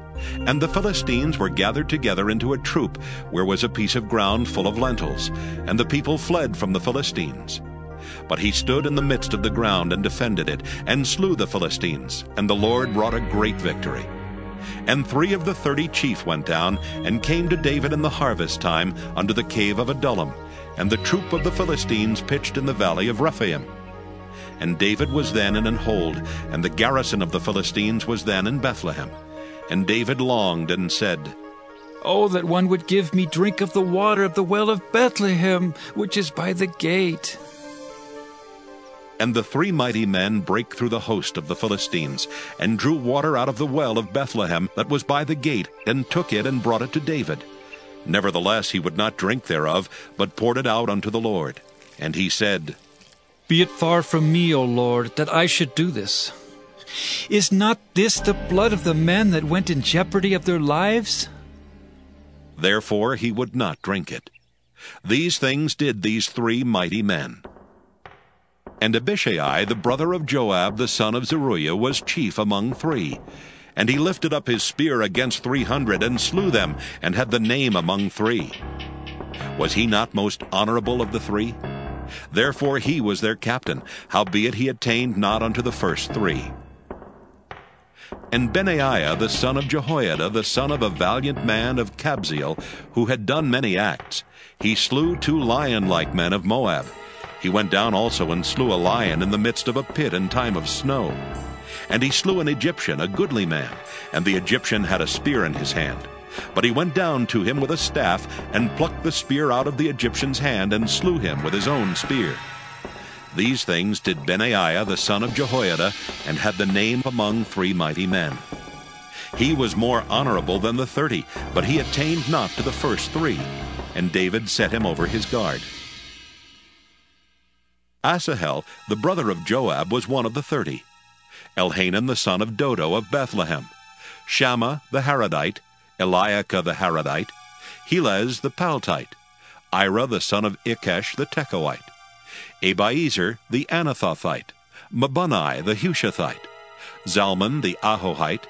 And the Philistines were gathered together into a troop, where was a piece of ground full of lentils, and the people fled from the Philistines. But he stood in the midst of the ground and defended it, and slew the Philistines, and the Lord wrought a great victory. And 3 of the 30 chief went down, and came to David in the harvest time under the cave of Adullam, and the troop of the Philistines pitched in the valley of Rephaim. And David was then in an hold, and the garrison of the Philistines was then in Bethlehem. And David longed and said,
Oh, that one would give me drink of the water of the well of Bethlehem, which is by the gate.
And the 3 mighty men brake through the host of the Philistines, and drew water out of the well of Bethlehem that was by the gate, and took it and brought it to David. Nevertheless he would not drink thereof, but poured it out unto the Lord. And he said,
Be it far from me, O Lord, that I should do this. Is not this the blood of the men that went in jeopardy of their lives?
Therefore he would not drink it. These things did these 3 mighty men. And Abishai the brother of Joab the son of Zeruiah was chief among 3. And he lifted up his spear against 300, and slew them, and had the name among 3. Was he not most honorable of the 3? Therefore he was their captain, howbeit he attained not unto the first 3. And Benaiah the son of Jehoiada, the son of a valiant man of Kabzeel, who had done many acts, he slew 2 lion-like men of Moab. He went down also and slew a lion in the midst of a pit in time of snow. And he slew an Egyptian, a goodly man, and the Egyptian had a spear in his hand. But he went down to him with a staff, and plucked the spear out of the Egyptian's hand, and slew him with his own spear. These things did Benaiah the son of Jehoiada, and had the name among 3 mighty men. He was more honorable than the 30, but he attained not to the first 3, and David set him over his guard. Asahel, the brother of Joab, was one of the 30. Elhanan the son of Dodo of Bethlehem. Shammah the Haradite, Eliakah the Haradite, Helez the Paltite, Ira the son of Ikesh the Tekoite, Abiezer the Anathothite, Mabunai the Hushathite, Zalmon the Ahohite,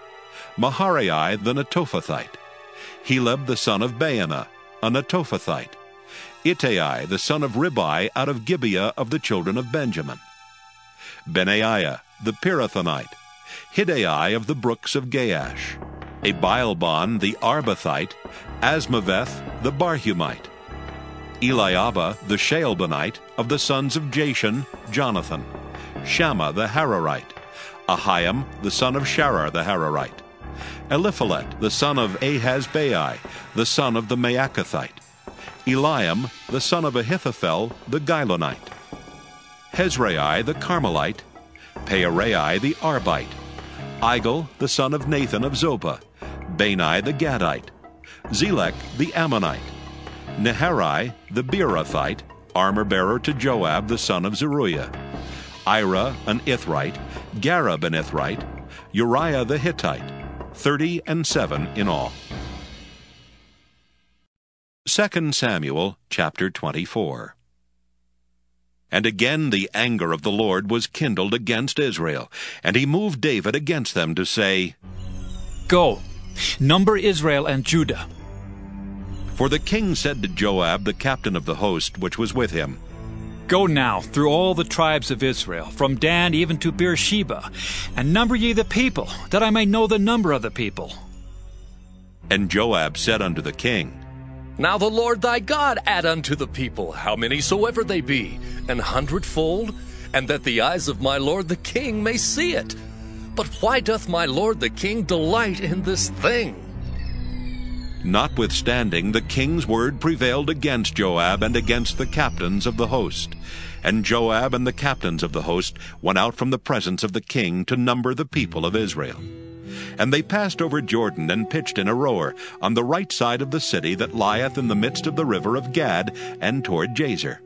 Maharai the Netophathite, Heleb the son of Baanah, a Netophathite, Ittai the son of Ribai out of Gibeah of the children of Benjamin, Benaiah the Pirathonite, Hiddai of the brooks of Gaash, Abaalbon the Arbathite, Asmaveth the Barhumite, Eliabah the Shaalbonite of the sons of Jashan, Jonathan, Shammah the Hararite, Ahiam the son of Sharar the Hararite, Eliphalet the son of Ahasbai, the son of the Maacathite, Eliam the son of Ahithophel the Gilonite, Hezrai the Carmelite, Pearai the Arbite, Igel the son of Nathan of Zobah, Bani the Gadite, Zelek the Ammonite, Neharai the Beerothite, armor-bearer to Joab the son of Zeruiah, Ira an Ithrite, Gareb an Ithrite, Uriah the Hittite, 37 in all. 2 Samuel chapter 24. And again the anger of the Lord was kindled against Israel, and he moved David against them to say,
Go, number Israel and Judah.
For the king said to Joab, the captain of the host which was with him,
Go now through all the tribes of Israel, from Dan even to Beersheba, and number ye the people, that I may know the number of the people.
And Joab said unto the king,
Now the Lord thy God add unto the people, how many soever they be, 100-fold, and that the eyes of my lord the king may see it. But why doth my lord the king delight in this thing?
Notwithstanding, the king's word prevailed against Joab and against the captains of the host. And Joab and the captains of the host went out from the presence of the king to number the people of Israel. And they passed over Jordan and pitched in Aroer, on the right side of the city that lieth in the midst of the river of Gad, and toward Jazer.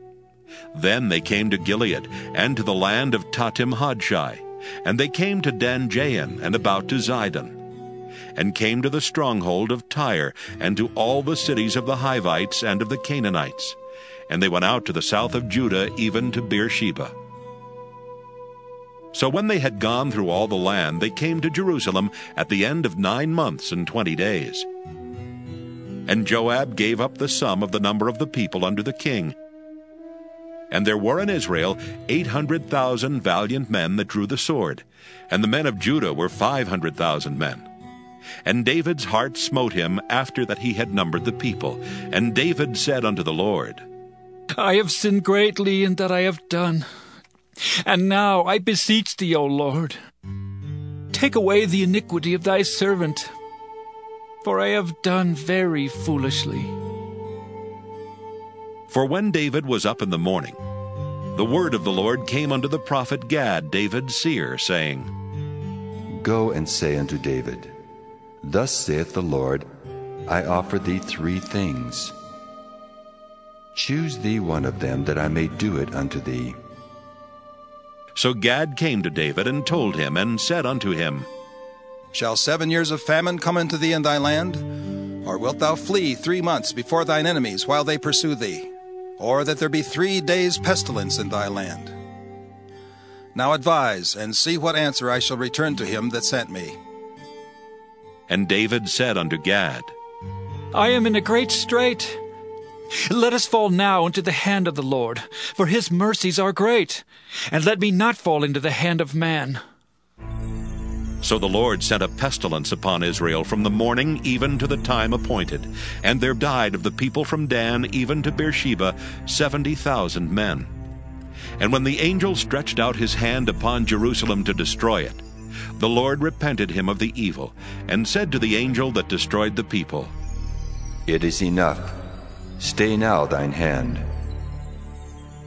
Then they came to Gilead, and to the land of Tahtim-Hodshai, and they came to Dan-Jain, and about to Zidon, and came to the stronghold of Tyre, and to all the cities of the Hivites and of the Canaanites. And they went out to the south of Judah, even to Beersheba. So when they had gone through all the land, they came to Jerusalem at the end of 9 months and 20 days. And Joab gave up the sum of the number of the people unto the king. And there were in Israel 800,000 valiant men that drew the sword, and the men of Judah were 500,000 men. And David's heart smote him after that he had numbered the people. And David said unto the Lord,
I have sinned greatly in that I have done. And now I beseech thee, O Lord, take away the iniquity of thy servant, for I have done very foolishly.
For when David was up in the morning, the word of the Lord came unto the prophet Gad, David's seer, saying,
Go and say unto David, Thus saith the Lord, I offer thee 3 things. Choose thee one of them, that I may do it unto thee.
So Gad came to David and told him, and said unto him,
Shall 7 years of famine come into thee in thy land? Or wilt thou flee 3 months before thine enemies while they pursue thee? Or that there be 3 days' pestilence in thy land? Now advise, and see what answer I shall return to him that sent me.
And David said unto Gad,
I am in a great strait. Let us fall now into the hand of the Lord, for his mercies are great, and let me not fall into the hand of man.
So the Lord sent a pestilence upon Israel from the morning even to the time appointed, and there died of the people from Dan even to Beersheba 70,000 men. And when the angel stretched out his hand upon Jerusalem to destroy it, the Lord repented him of the evil, and said to the angel that destroyed the people,
It is enough. Stay now thine hand.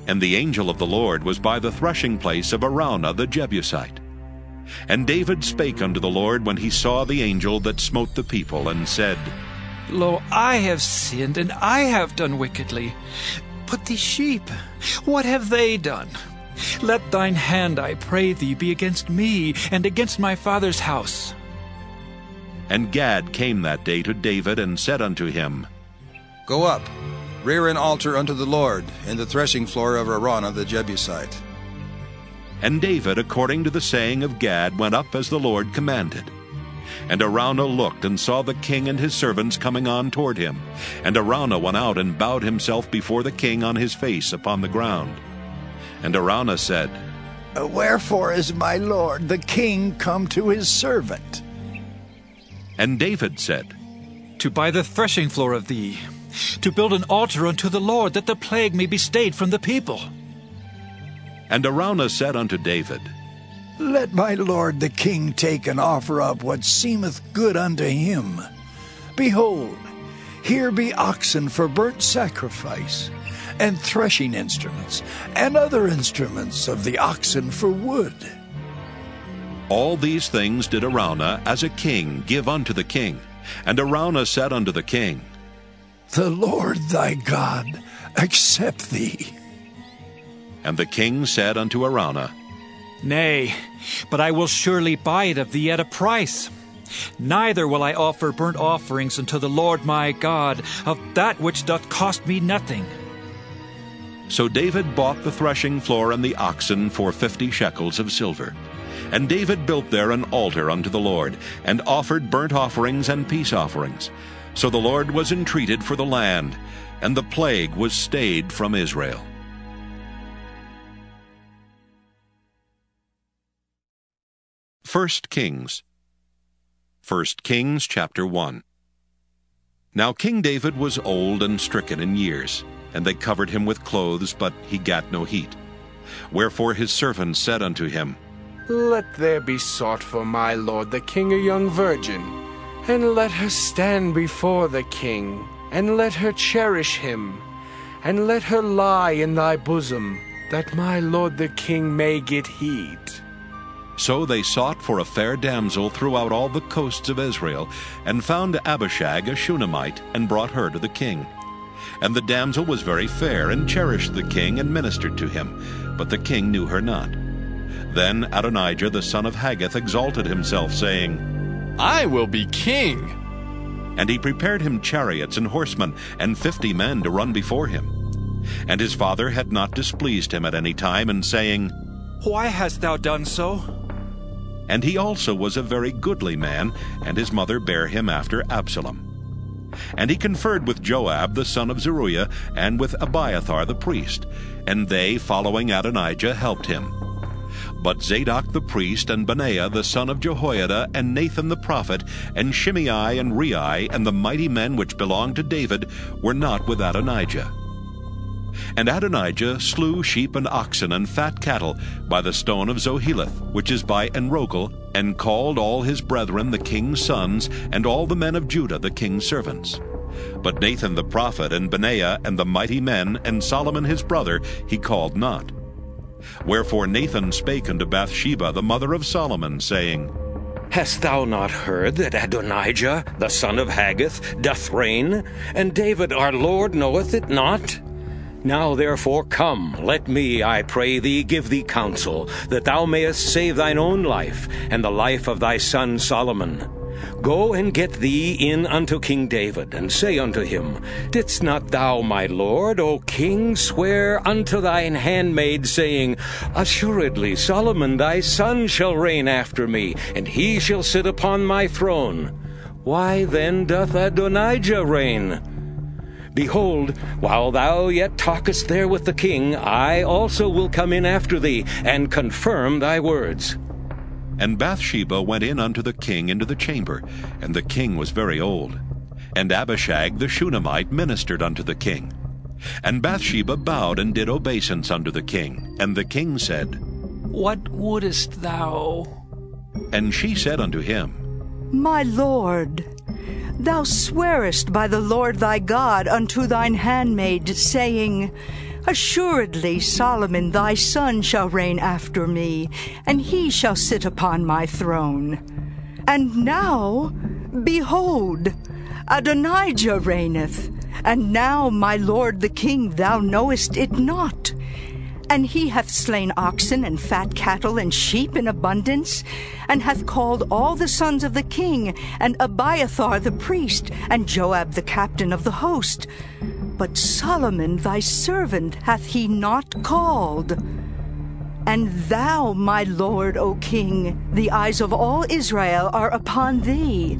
And the angel of the Lord was by the threshing place of Araunah the Jebusite. And David spake unto the Lord when he saw the angel that smote the people, and said,
Lo, I have sinned, and I have done wickedly. But these sheep, what have they done? Let thine hand, I pray thee, be against me, and against my father's house.
And Gad came that day to David, and said unto him,
Go up, rear an altar unto the Lord in the threshing floor of Araunah the Jebusite.
And David, according to the saying of Gad, went up as the Lord commanded. And Araunah looked, and saw the king and his servants coming on toward him. And Araunah went out, and bowed himself before the king on his face upon the ground. And Araunah said,
Wherefore is my lord the king come to his servant?
And David said,
To buy the threshing floor of thee, to build an altar unto the Lord, that the plague may be stayed from the people.
And Araunah said unto David,
Let my lord the king take and offer up what seemeth good unto him. Behold, here be oxen for burnt sacrifice, and threshing instruments, and other instruments of the oxen for wood.
All these things did Araunah as a king give unto the king. And Araunah said unto the king,
The Lord thy God accept thee.
And the king said unto Araunah,
Nay, but I will surely buy it of thee at a price. Neither will I offer burnt offerings unto the Lord my God of that which doth cost me nothing.
So David bought the threshing floor and the oxen for 50 shekels of silver. And David built there an altar unto the Lord, and offered burnt offerings and peace offerings. So the Lord was entreated for the land, and the plague was stayed from Israel. First Kings chapter 1. Now King David was old and stricken in years, and they covered him with clothes, but he gat no heat. Wherefore his servants said unto him,
Let there be sought for my lord the king a young virgin, and let her stand before the king, and let her cherish him, and let her lie in thy bosom, that my lord the king may get heat.
So they sought for a fair damsel throughout all the coasts of Israel, and found Abishag a Shunammite, and brought her to the king. And the damsel was very fair, and cherished the king, and ministered to him. But the king knew her not. Then Adonijah the son of Haggith exalted himself, saying,
I will be king.
And he prepared him chariots and horsemen, and 50 men to run before him. And his father had not displeased him at any time, in saying,
Why hast thou done so?
And he also was a very goodly man, and his mother bare him after Absalom. And he conferred with Joab the son of Zeruiah, and with Abiathar the priest, and they, following Adonijah, helped him. But Zadok the priest, and Benaiah the son of Jehoiada, and Nathan the prophet, and Shimei and Rei, and the mighty men which belonged to David, were not with Adonijah. And Adonijah slew sheep and oxen and fat cattle by the stone of Zoheleth, which is by Enrogel, and called all his brethren the king's sons, and all the men of Judah the king's servants. But Nathan the prophet, and Benaiah, and the mighty men, and Solomon his brother, he called not. Wherefore Nathan spake unto Bathsheba the mother of Solomon, saying,
Hast thou not heard that Adonijah the son of Haggith doth reign, and David our Lord knoweth it not? Now therefore come, let me, I pray thee, give thee counsel, that thou mayest save thine own life, and the life of thy son Solomon. Go and get thee in unto King David, and say unto him, Didst not thou, my lord, O king, swear unto thine handmaid, saying, Assuredly Solomon thy son shall reign after me, and he shall sit upon my throne? Why then doth Adonijah reign? Behold, while thou yet talkest there with the king, I also will come in after thee, and confirm thy words.
And Bathsheba went in unto the king into the chamber, and the king was very old. And Abishag the Shunammite ministered unto the king. And Bathsheba bowed and did obeisance unto the king. And the king said,
What wouldest thou?
And she said unto him,
My lord, thou swearest by the Lord thy God unto thine handmaid, saying, Assuredly Solomon thy son shall reign after me, and he shall sit upon my throne. And now, behold, Adonijah reigneth, and now, my lord the king, thou knowest it not. And he hath slain oxen and fat cattle and sheep in abundance, and hath called all the sons of the king, and Abiathar the priest, and Joab the captain of the host. But Solomon thy servant hath he not called. And thou, my lord, O king, the eyes of all Israel are upon thee,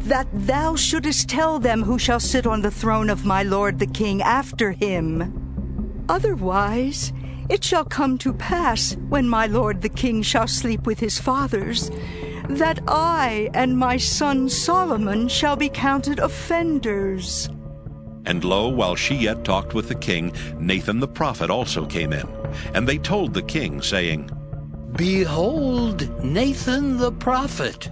that thou shouldest tell them who shall sit on the throne of my lord the king after him. Otherwise it shall come to pass, when my lord the king shall sleep with his fathers, that I and my son Solomon shall be counted offenders.
And lo, while she yet talked with the king, Nathan the prophet also came in. And they told the king, saying,
Behold, Nathan the prophet.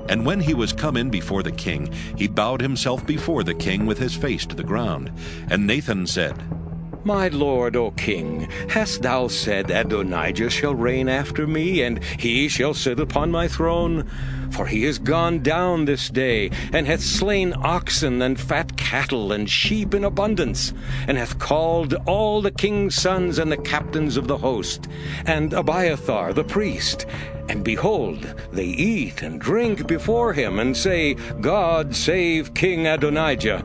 And when he was come in before the king, he bowed himself before the king with his face to the ground. And Nathan said,
My lord, O king, hast thou said Adonijah shall reign after me, and he shall sit upon my throne? For he is gone down this day, and hath slain oxen and fat cattle and sheep in abundance, and hath called all the king's sons and the captains of the host, and Abiathar the priest. And behold, they eat and drink before him, and say, God save King Adonijah.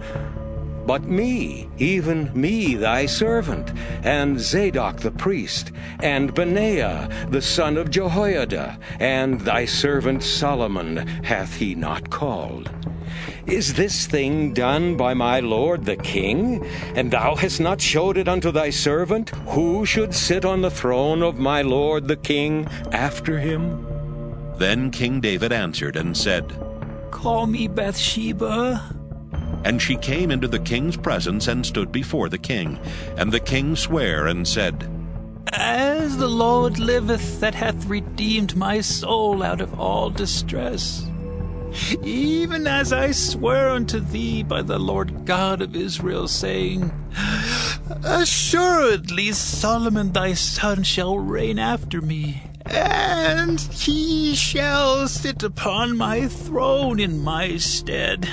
But me, even me thy servant, and Zadok the priest, and Benaiah the son of Jehoiada, and thy servant Solomon hath he not called. Is this thing done by my lord the king? And thou hast not showed it unto thy servant? Who should sit on the throne of my lord the king after him?
Then King David answered and said,
Call me Bathsheba.
And she came into the king's presence and stood before the king. And the king sware and said,
As the Lord liveth, that hath redeemed my soul out of all distress, even as I swear unto thee by the Lord God of Israel, saying, Assuredly Solomon thy son shall reign after me, and he shall sit upon my throne in my stead.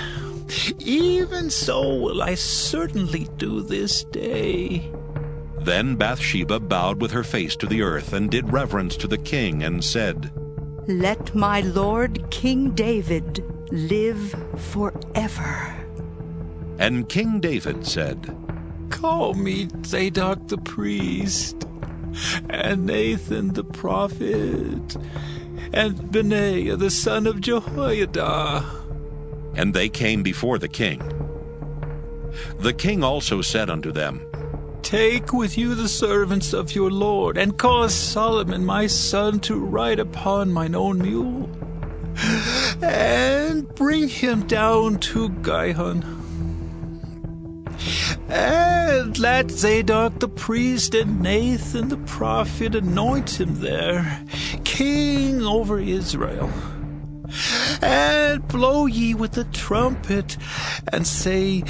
Even so will I certainly do this day.
Then Bathsheba bowed with her face to the earth, and did reverence to the king, and said,
Let my lord King David live forever.
And King David said,
Call me Zadok the priest, and Nathan the prophet, and Benaiah the son of Jehoiada.
And they came before the king. The king also said unto them,
Take with you the servants of your lord, and cause Solomon my son to ride upon mine own mule, and bring him down to Gihon. And let Zadok the priest and Nathan the prophet anoint him there, king over Israel. And blow ye with the trumpet, and say,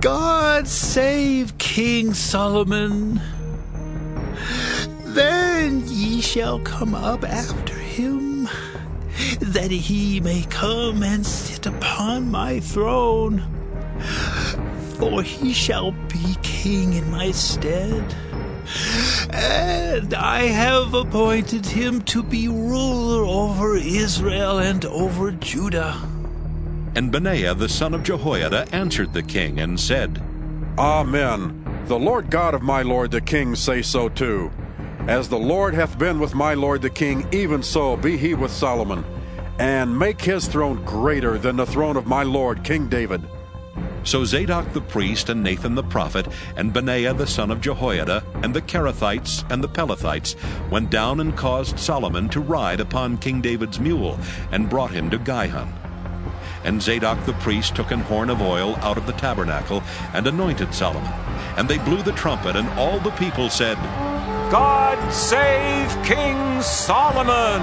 God save King Solomon. Then ye shall come up after him, that he may come and sit upon my throne. For he shall be king in my stead. And I have appointed him to be ruler over Israel and over Judah.
And Benaiah the son of Jehoiada answered the king and said,
Amen. The Lord God of my lord the king say so too. As the Lord hath been with my lord the king, even so be he with Solomon, and make his throne greater than the throne of my lord King David.
So Zadok the priest, and Nathan the prophet, and Benaiah the son of Jehoiada, and the Kerethites and the Pelethites went down and caused Solomon to ride upon King David's mule, and brought him to Gihon. And Zadok the priest took an horn of oil out of the tabernacle, and anointed Solomon. And they blew the trumpet, and all the people said,
God save King Solomon!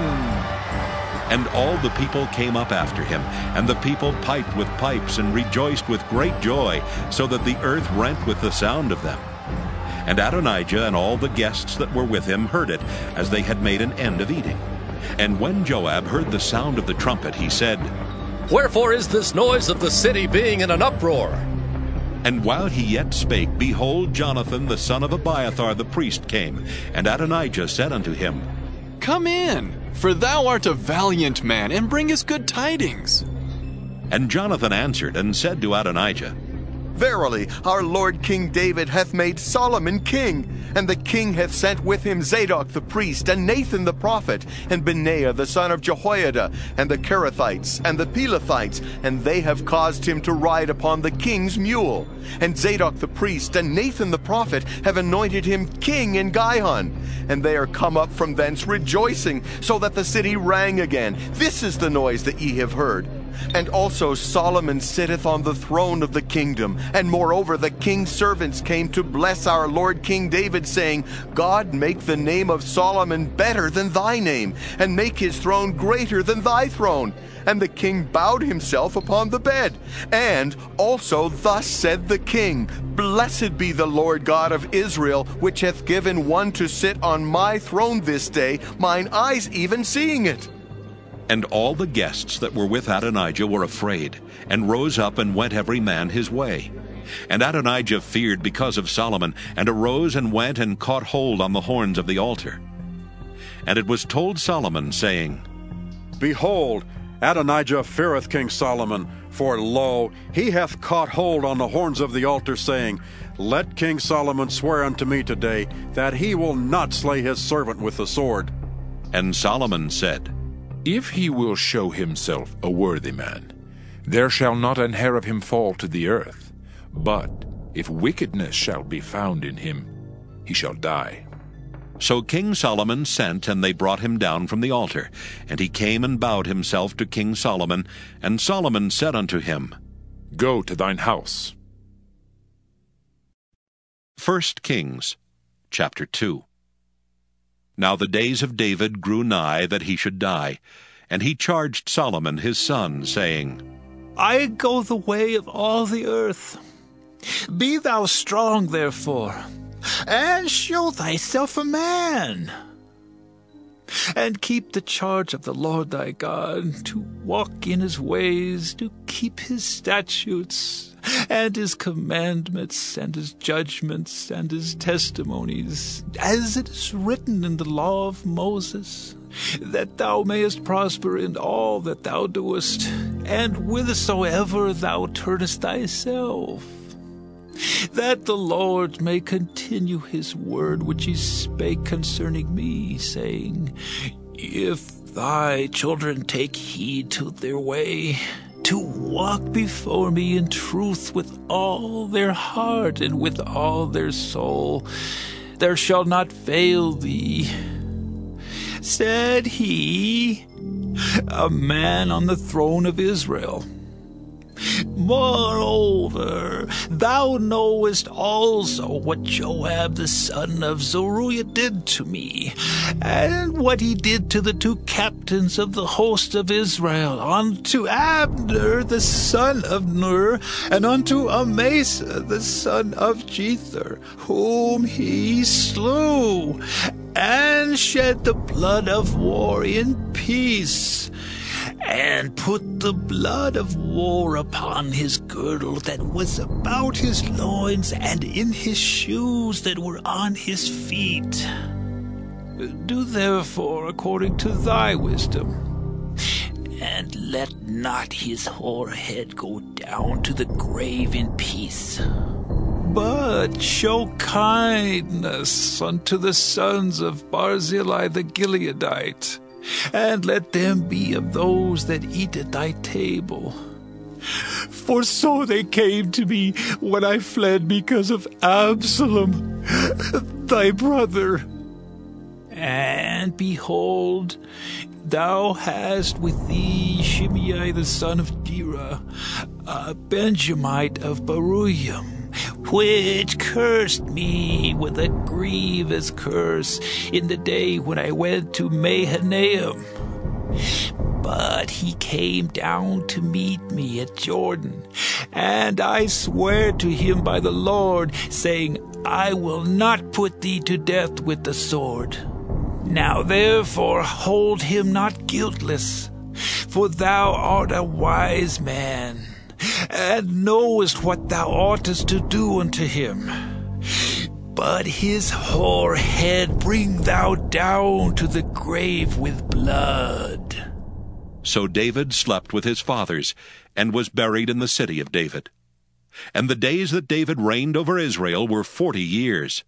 And all the people came up after him, and the people piped with pipes and rejoiced with great joy, so that the earth rent with the sound of them. And Adonijah and all the guests that were with him heard it, as they had made an end of eating. And when Joab heard the sound of the trumpet, he said,
Wherefore is this noise of the city being in an uproar?
And while he yet spake, behold, Jonathan the son of Abiathar the priest came. And Adonijah said unto him,
Come in, for thou art a valiant man, and bring us good tidings.
And Jonathan answered and said to Adonijah,
Verily, our lord King David hath made Solomon king, and the king hath sent with him Zadok the priest, and Nathan the prophet, and Benaiah the son of Jehoiada, and the Kerethites, and the Pelethites, and they have caused him to ride upon the king's mule. And Zadok the priest, and Nathan the prophet, have anointed him king in Gihon. And they are come up from thence rejoicing, so that the city rang again. This is the noise that ye have heard. And also Solomon sitteth on the throne of the kingdom. And moreover the king's servants came to bless our Lord King David, saying, God make the name of Solomon better than thy name, and make his throne greater than thy throne. And the king bowed himself upon the bed. And also thus said the king, Blessed be the Lord God of Israel, which hath given one to sit on my throne this day, mine eyes even seeing it.
And all the guests that were with Adonijah were afraid, and rose up and went every man his way. And Adonijah feared because of Solomon, and arose and went and caught hold on the horns of the altar. And it was told Solomon, saying,
Behold, Adonijah feareth King Solomon, for lo, he hath caught hold on the horns of the altar, saying, Let King Solomon swear unto me today, that he will not slay his servant with the sword.
And Solomon said,
If he will show himself a worthy man, there shall not an hair of him fall to the earth. But if wickedness shall be found in him, he shall die.
So King Solomon sent, and they brought him down from the altar. And he came and bowed himself to King Solomon. And Solomon said unto him,
Go to thine house.
1 Kings chapter 2. Now the days of David grew nigh that he should die. And he charged Solomon his son, saying,
I go the way of all the earth. Be thou strong, therefore, and show thyself a man, and keep the charge of the Lord thy God, to walk in his ways, to keep his statutes, and his commandments, and his judgments, and his testimonies, as it is written in the law of Moses, that thou mayest prosper in all that thou doest, and whithersoever thou turnest thyself, that the Lord may continue his word which he spake concerning me, saying, If thy children take heed to their way, to walk before me in truth with all their heart and with all their soul, there shall not fail thee. Said he, a man on the throne of Israel. Moreover, thou knowest also what Joab the son of Zeruiah did to me, and what he did to the two captains of the host of Israel, unto Abner the son of Ner, and unto Amasa the son of Jether, whom he slew, and shed the blood of war in peace, and put the blood of war upon his girdle that was about his loins, and in his shoes that were on his feet. Do therefore according to thy wisdom, and let not his hoar head go down to the grave in peace, but show kindness unto the sons of Barzillai the Gileadite, and let them be of those that eat at thy table. For so they came to me when I fled because of Absalom, thy brother. And behold, thou hast with thee Shimei the son of Gera, a Benjamite of Baruim, which cursed me with a grievous curse in the day when I went to Mahanaim. But he came down to meet me at Jordan, and I swear to him by the Lord, saying, I will not put thee to death with the sword. Now therefore hold him not guiltless, for thou art a wise man, and knowest what thou oughtest to do unto him. But his hoar head bring thou down to the grave with blood.
So David slept with his fathers, and was buried in the city of David. And the days that David reigned over Israel were 40 years.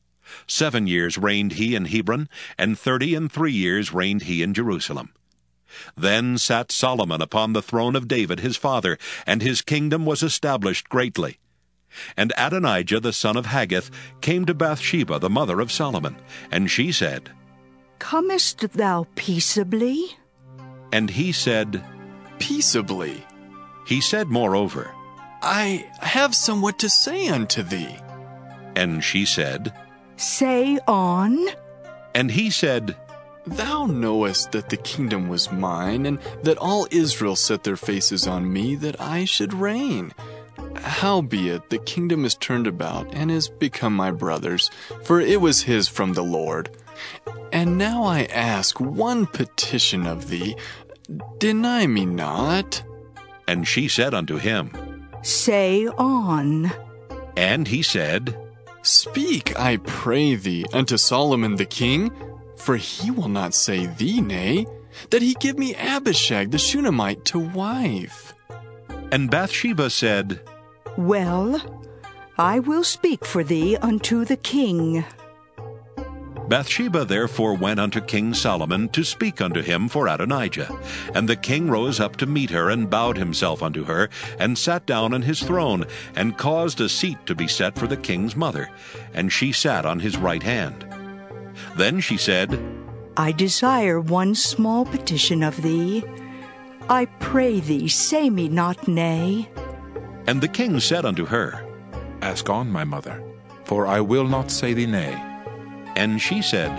7 years reigned he in Hebron, and 33 years reigned he in Jerusalem. Then sat Solomon upon the throne of David his father, and his kingdom was established greatly. And Adonijah the son of Haggith came to Bathsheba the mother of Solomon, and she said,
Comest thou peaceably?
And he said,
Peaceably?
He said moreover,
I have somewhat to say unto thee.
And she said,
Say on.
And he said,
Thou knowest that the kingdom was mine, and that all Israel set their faces on me, that I should reign. Howbeit, the kingdom is turned about, and is become my brother's, for it was his from the Lord. And now I ask one petition of thee, deny me not.
And she said unto him,
Say on.
And he said,
Speak, I pray thee, unto Solomon the king, for he will not say thee nay, that he give me Abishag the Shunammite to wife.
And Bathsheba said,
Well, I will speak for thee unto the king.
Bathsheba therefore went unto King Solomon to speak unto him for Adonijah. And the king rose up to meet her, and bowed himself unto her, and sat down on his throne, and caused a seat to be set for the king's mother, and she sat on his right hand. Then she said,
I desire one small petition of thee. I pray thee, say me not nay.
And the king said unto her,
Ask on, my mother, for I will not say thee nay.
And she said,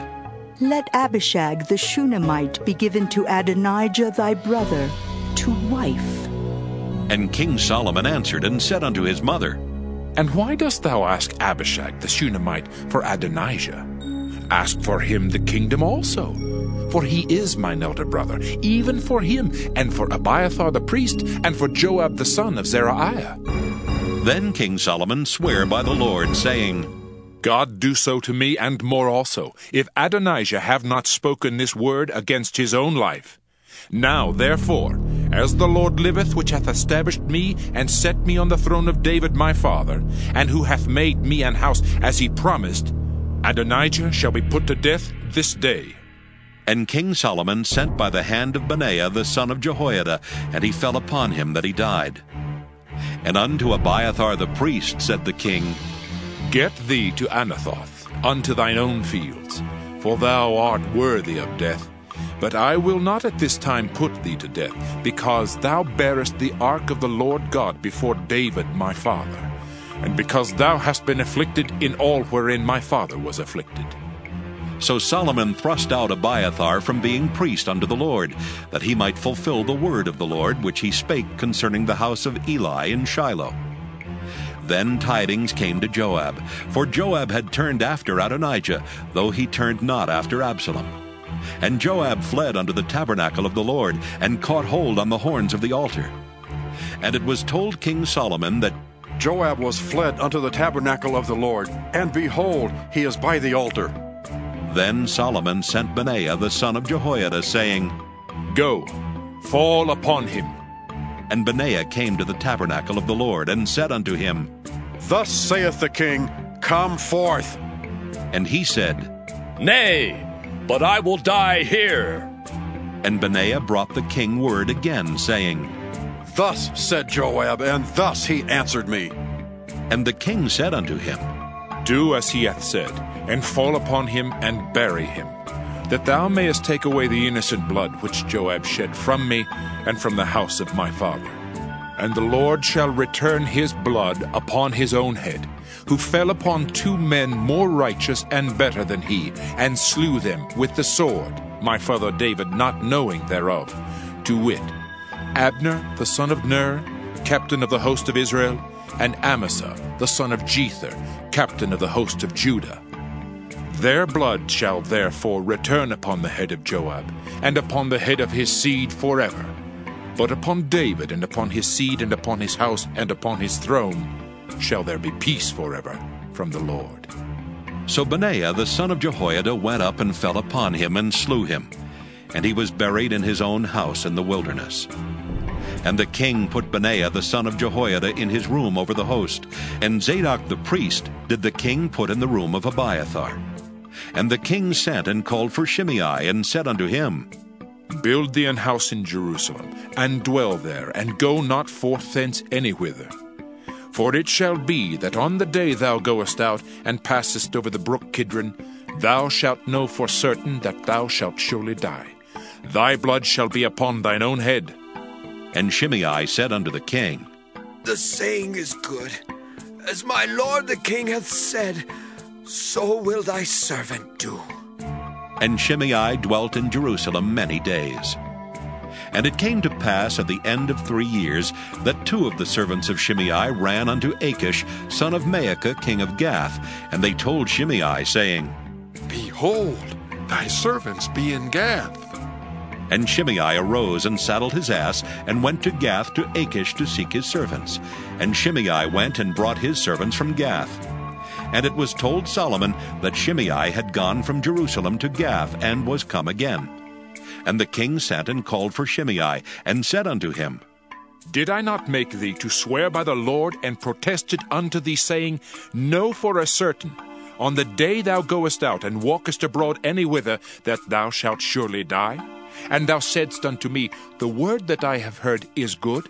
Let Abishag the Shunammite be given to Adonijah thy brother, to wife.
And King Solomon answered and said unto his mother,
And why dost thou ask Abishag the Shunammite for Adonijah? Ask for him the kingdom also, for he is mine elder brother, even for him, and for Abiathar the priest, and for Joab the son of Zeruiah.
Then King Solomon sware by the Lord, saying,
God do so to me, and more also, if Adonijah have not spoken this word against his own life. Now, therefore, as the Lord liveth, which hath established me, and set me on the throne of David my father, and who hath made me an house as he promised, Adonijah shall be put to death this day.
And King Solomon sent by the hand of Benaiah the son of Jehoiada, and he fell upon him that he died. And unto Abiathar the priest said the king,
Get thee to Anathoth, unto thine own fields, for thou art worthy of death. But I will not at this time put thee to death, because thou bearest the ark of the Lord God before David my father, and because thou hast been afflicted in all wherein my father was afflicted.
So Solomon thrust out Abiathar from being priest unto the Lord, that he might fulfill the word of the Lord which he spake concerning the house of Eli in Shiloh. Then tidings came to Joab, for Joab had turned after Adonijah, though he turned not after Absalom. And Joab fled unto the tabernacle of the Lord, and caught hold on the horns of the altar. And it was told King Solomon that
Joab was fled unto the tabernacle of the Lord, and behold, he is by the altar.
Then Solomon sent Benaiah the son of Jehoiada, saying,
Go, fall upon him.
And Benaiah came to the tabernacle of the Lord, and said unto him,
Thus saith the king, Come forth.
And he said,
Nay, but I will die here.
And Benaiah brought the king word again, saying,
Thus said Joab, and thus he answered me.
And the king said unto him,
Do as he hath said, and fall upon him, and bury him, that thou mayest take away the innocent blood which Joab shed from me, and from the house of my father. And the Lord shall return his blood upon his own head, who fell upon 2 men more righteous and better than he, and slew them with the sword, my father David not knowing thereof, to wit, Abner the son of Ner, captain of the host of Israel, and Amasa the son of Jether, captain of the host of Judah. Their blood shall therefore return upon the head of Joab, and upon the head of his seed forever. But upon David, and upon his seed, and upon his house, and upon his throne, shall there be peace forever from the Lord.
So Benaiah the son of Jehoiada went up and fell upon him, and slew him. And he was buried in his own house in the wilderness. And the king put Benaiah the son of Jehoiada in his room over the host, and Zadok the priest did the king put in the room of Abiathar. And the king sent and called for Shimei, and said unto him,
Build thee an house in Jerusalem, and dwell there, and go not forth thence anywhither. For it shall be that on the day thou goest out, and passest over the brook Kidron, thou shalt know for certain that thou shalt surely die. Thy blood shall be upon thine own head.
And Shimei said unto the king,
The saying is good. As my lord the king hath said, so will thy servant do.
And Shimei dwelt in Jerusalem many days. And it came to pass at the end of 3 years that 2 of the servants of Shimei ran unto Achish, son of Maacah, king of Gath. And they told Shimei, saying,
Behold, thy servants be in Gath.
And Shimei arose and saddled his ass, and went to Gath to Achish to seek his servants. And Shimei went and brought his servants from Gath. And it was told Solomon that Shimei had gone from Jerusalem to Gath, and was come again. And the king sent and called for Shimei, and said unto him,
Did I not make thee to swear by the Lord, and protested unto thee, saying, Know for a certain, on the day thou goest out, and walkest abroad any whither, that thou shalt surely die? And thou saidst unto me, The word that I have heard is good?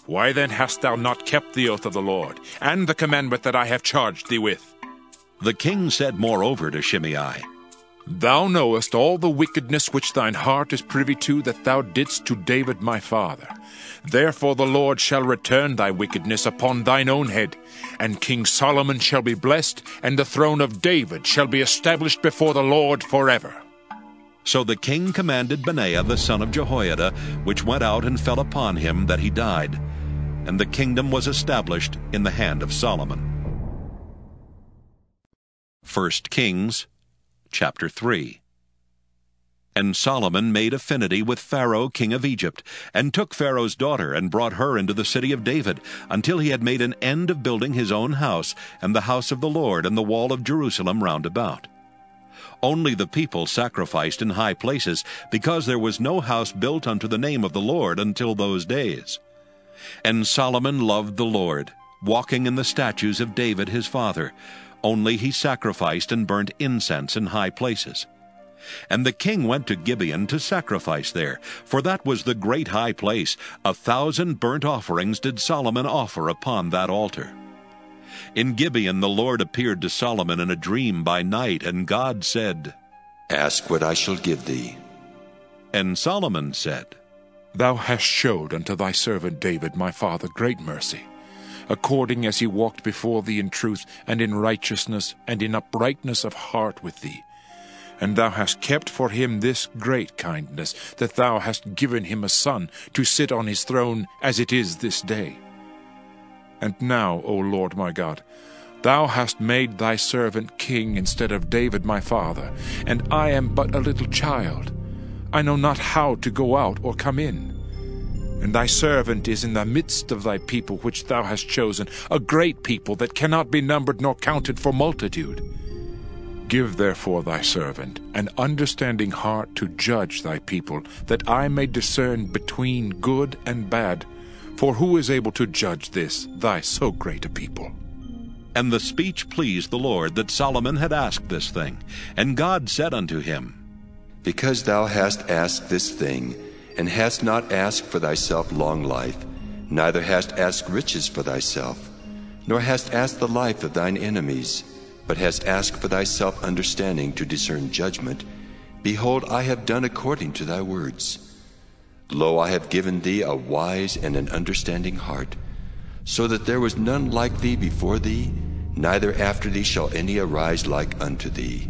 Why then hast thou not kept the oath of the Lord, and the commandment that I have charged thee with?
The king said moreover to Shimei,
Thou knowest all the wickedness which thine heart is privy to, that thou didst to David my father. Therefore the Lord shall return thy wickedness upon thine own head, and King Solomon shall be blessed, and the throne of David shall be established before the Lord forever.
So the king commanded Benaiah the son of Jehoiada, which went out and fell upon him, that he died. And the kingdom was established in the hand of Solomon. 1 Kings chapter 3. And Solomon made affinity with Pharaoh king of Egypt, and took Pharaoh's daughter, and brought her into the city of David, until he had made an end of building his own house, and the house of the Lord, and the wall of Jerusalem round about. Only the people sacrificed in high places, because there was no house built unto the name of the Lord until those days. And Solomon loved the Lord, walking in the statutes of David his father. Only he sacrificed and burnt incense in high places. And the king went to Gibeon to sacrifice there, for that was the great high place. 1,000 burnt offerings did Solomon offer upon that altar. In Gibeon the Lord appeared to Solomon in a dream by night, and God said,
Ask what I shall give thee.
And Solomon said,
Thou hast showed unto thy servant David my father great mercy, according as he walked before thee in truth, and in righteousness, and in uprightness of heart with thee. And thou hast kept for him this great kindness, that thou hast given him a son to sit on his throne, as it is this day. And now, O Lord my God, thou hast made thy servant king instead of David my father, and I am but a little child. I know not how to go out or come in. And thy servant is in the midst of thy people which thou hast chosen, a great people that cannot be numbered nor counted for multitude. Give therefore thy servant an understanding heart to judge thy people, that I may discern between good and bad. For who is able to judge this, thy so great a people?
And the speech pleased the Lord, that Solomon had asked this thing. And God said unto him,
Because thou hast asked this thing, and hast not asked for thyself long life, neither hast asked riches for thyself, nor hast asked the life of thine enemies, but hast asked for thyself understanding to discern judgment, behold, I have done according to thy words. Lo, I have given thee a wise and an understanding heart, so that there was none like thee before thee, neither after thee shall any arise like unto thee.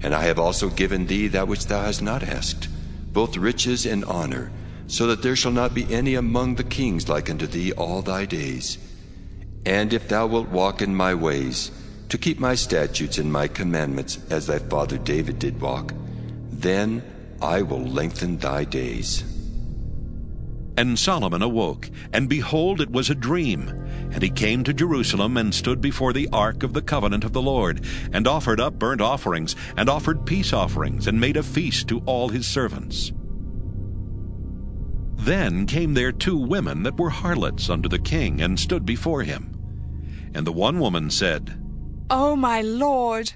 And I have also given thee that which thou hast not asked, both riches and honor, so that there shall not be any among the kings like unto thee all thy days. And if thou wilt walk in my ways, to keep my statutes and my commandments, as thy father David did walk, then I will lengthen thy days.
And Solomon awoke, and behold, it was a dream. And he came to Jerusalem, and stood before the ark of the covenant of the Lord, and offered up burnt offerings, and offered peace offerings, and made a feast to all his servants. Then came there 2 women that were harlots unto the king, and stood before him. And the one woman said,
O my lord,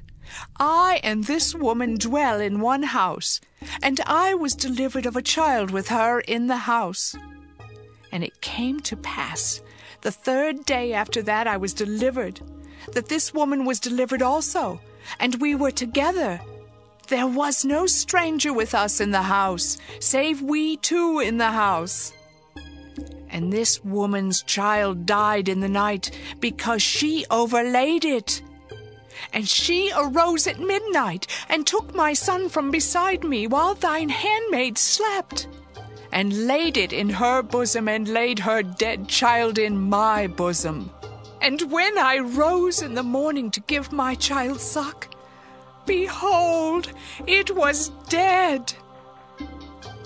I and this woman dwell in one house, and I was delivered of a child with her in the house. And it came to pass, the 3rd day after that I was delivered, that this woman was delivered also, and we were together. There was no stranger with us in the house, save we 2 in the house. And this woman's child died in the night because she overlaid it. And she arose at midnight and took my son from beside me while thine handmaid slept, and laid it in her bosom, and laid her dead child in my bosom. And when I rose in the morning to give my child suck, behold, it was dead.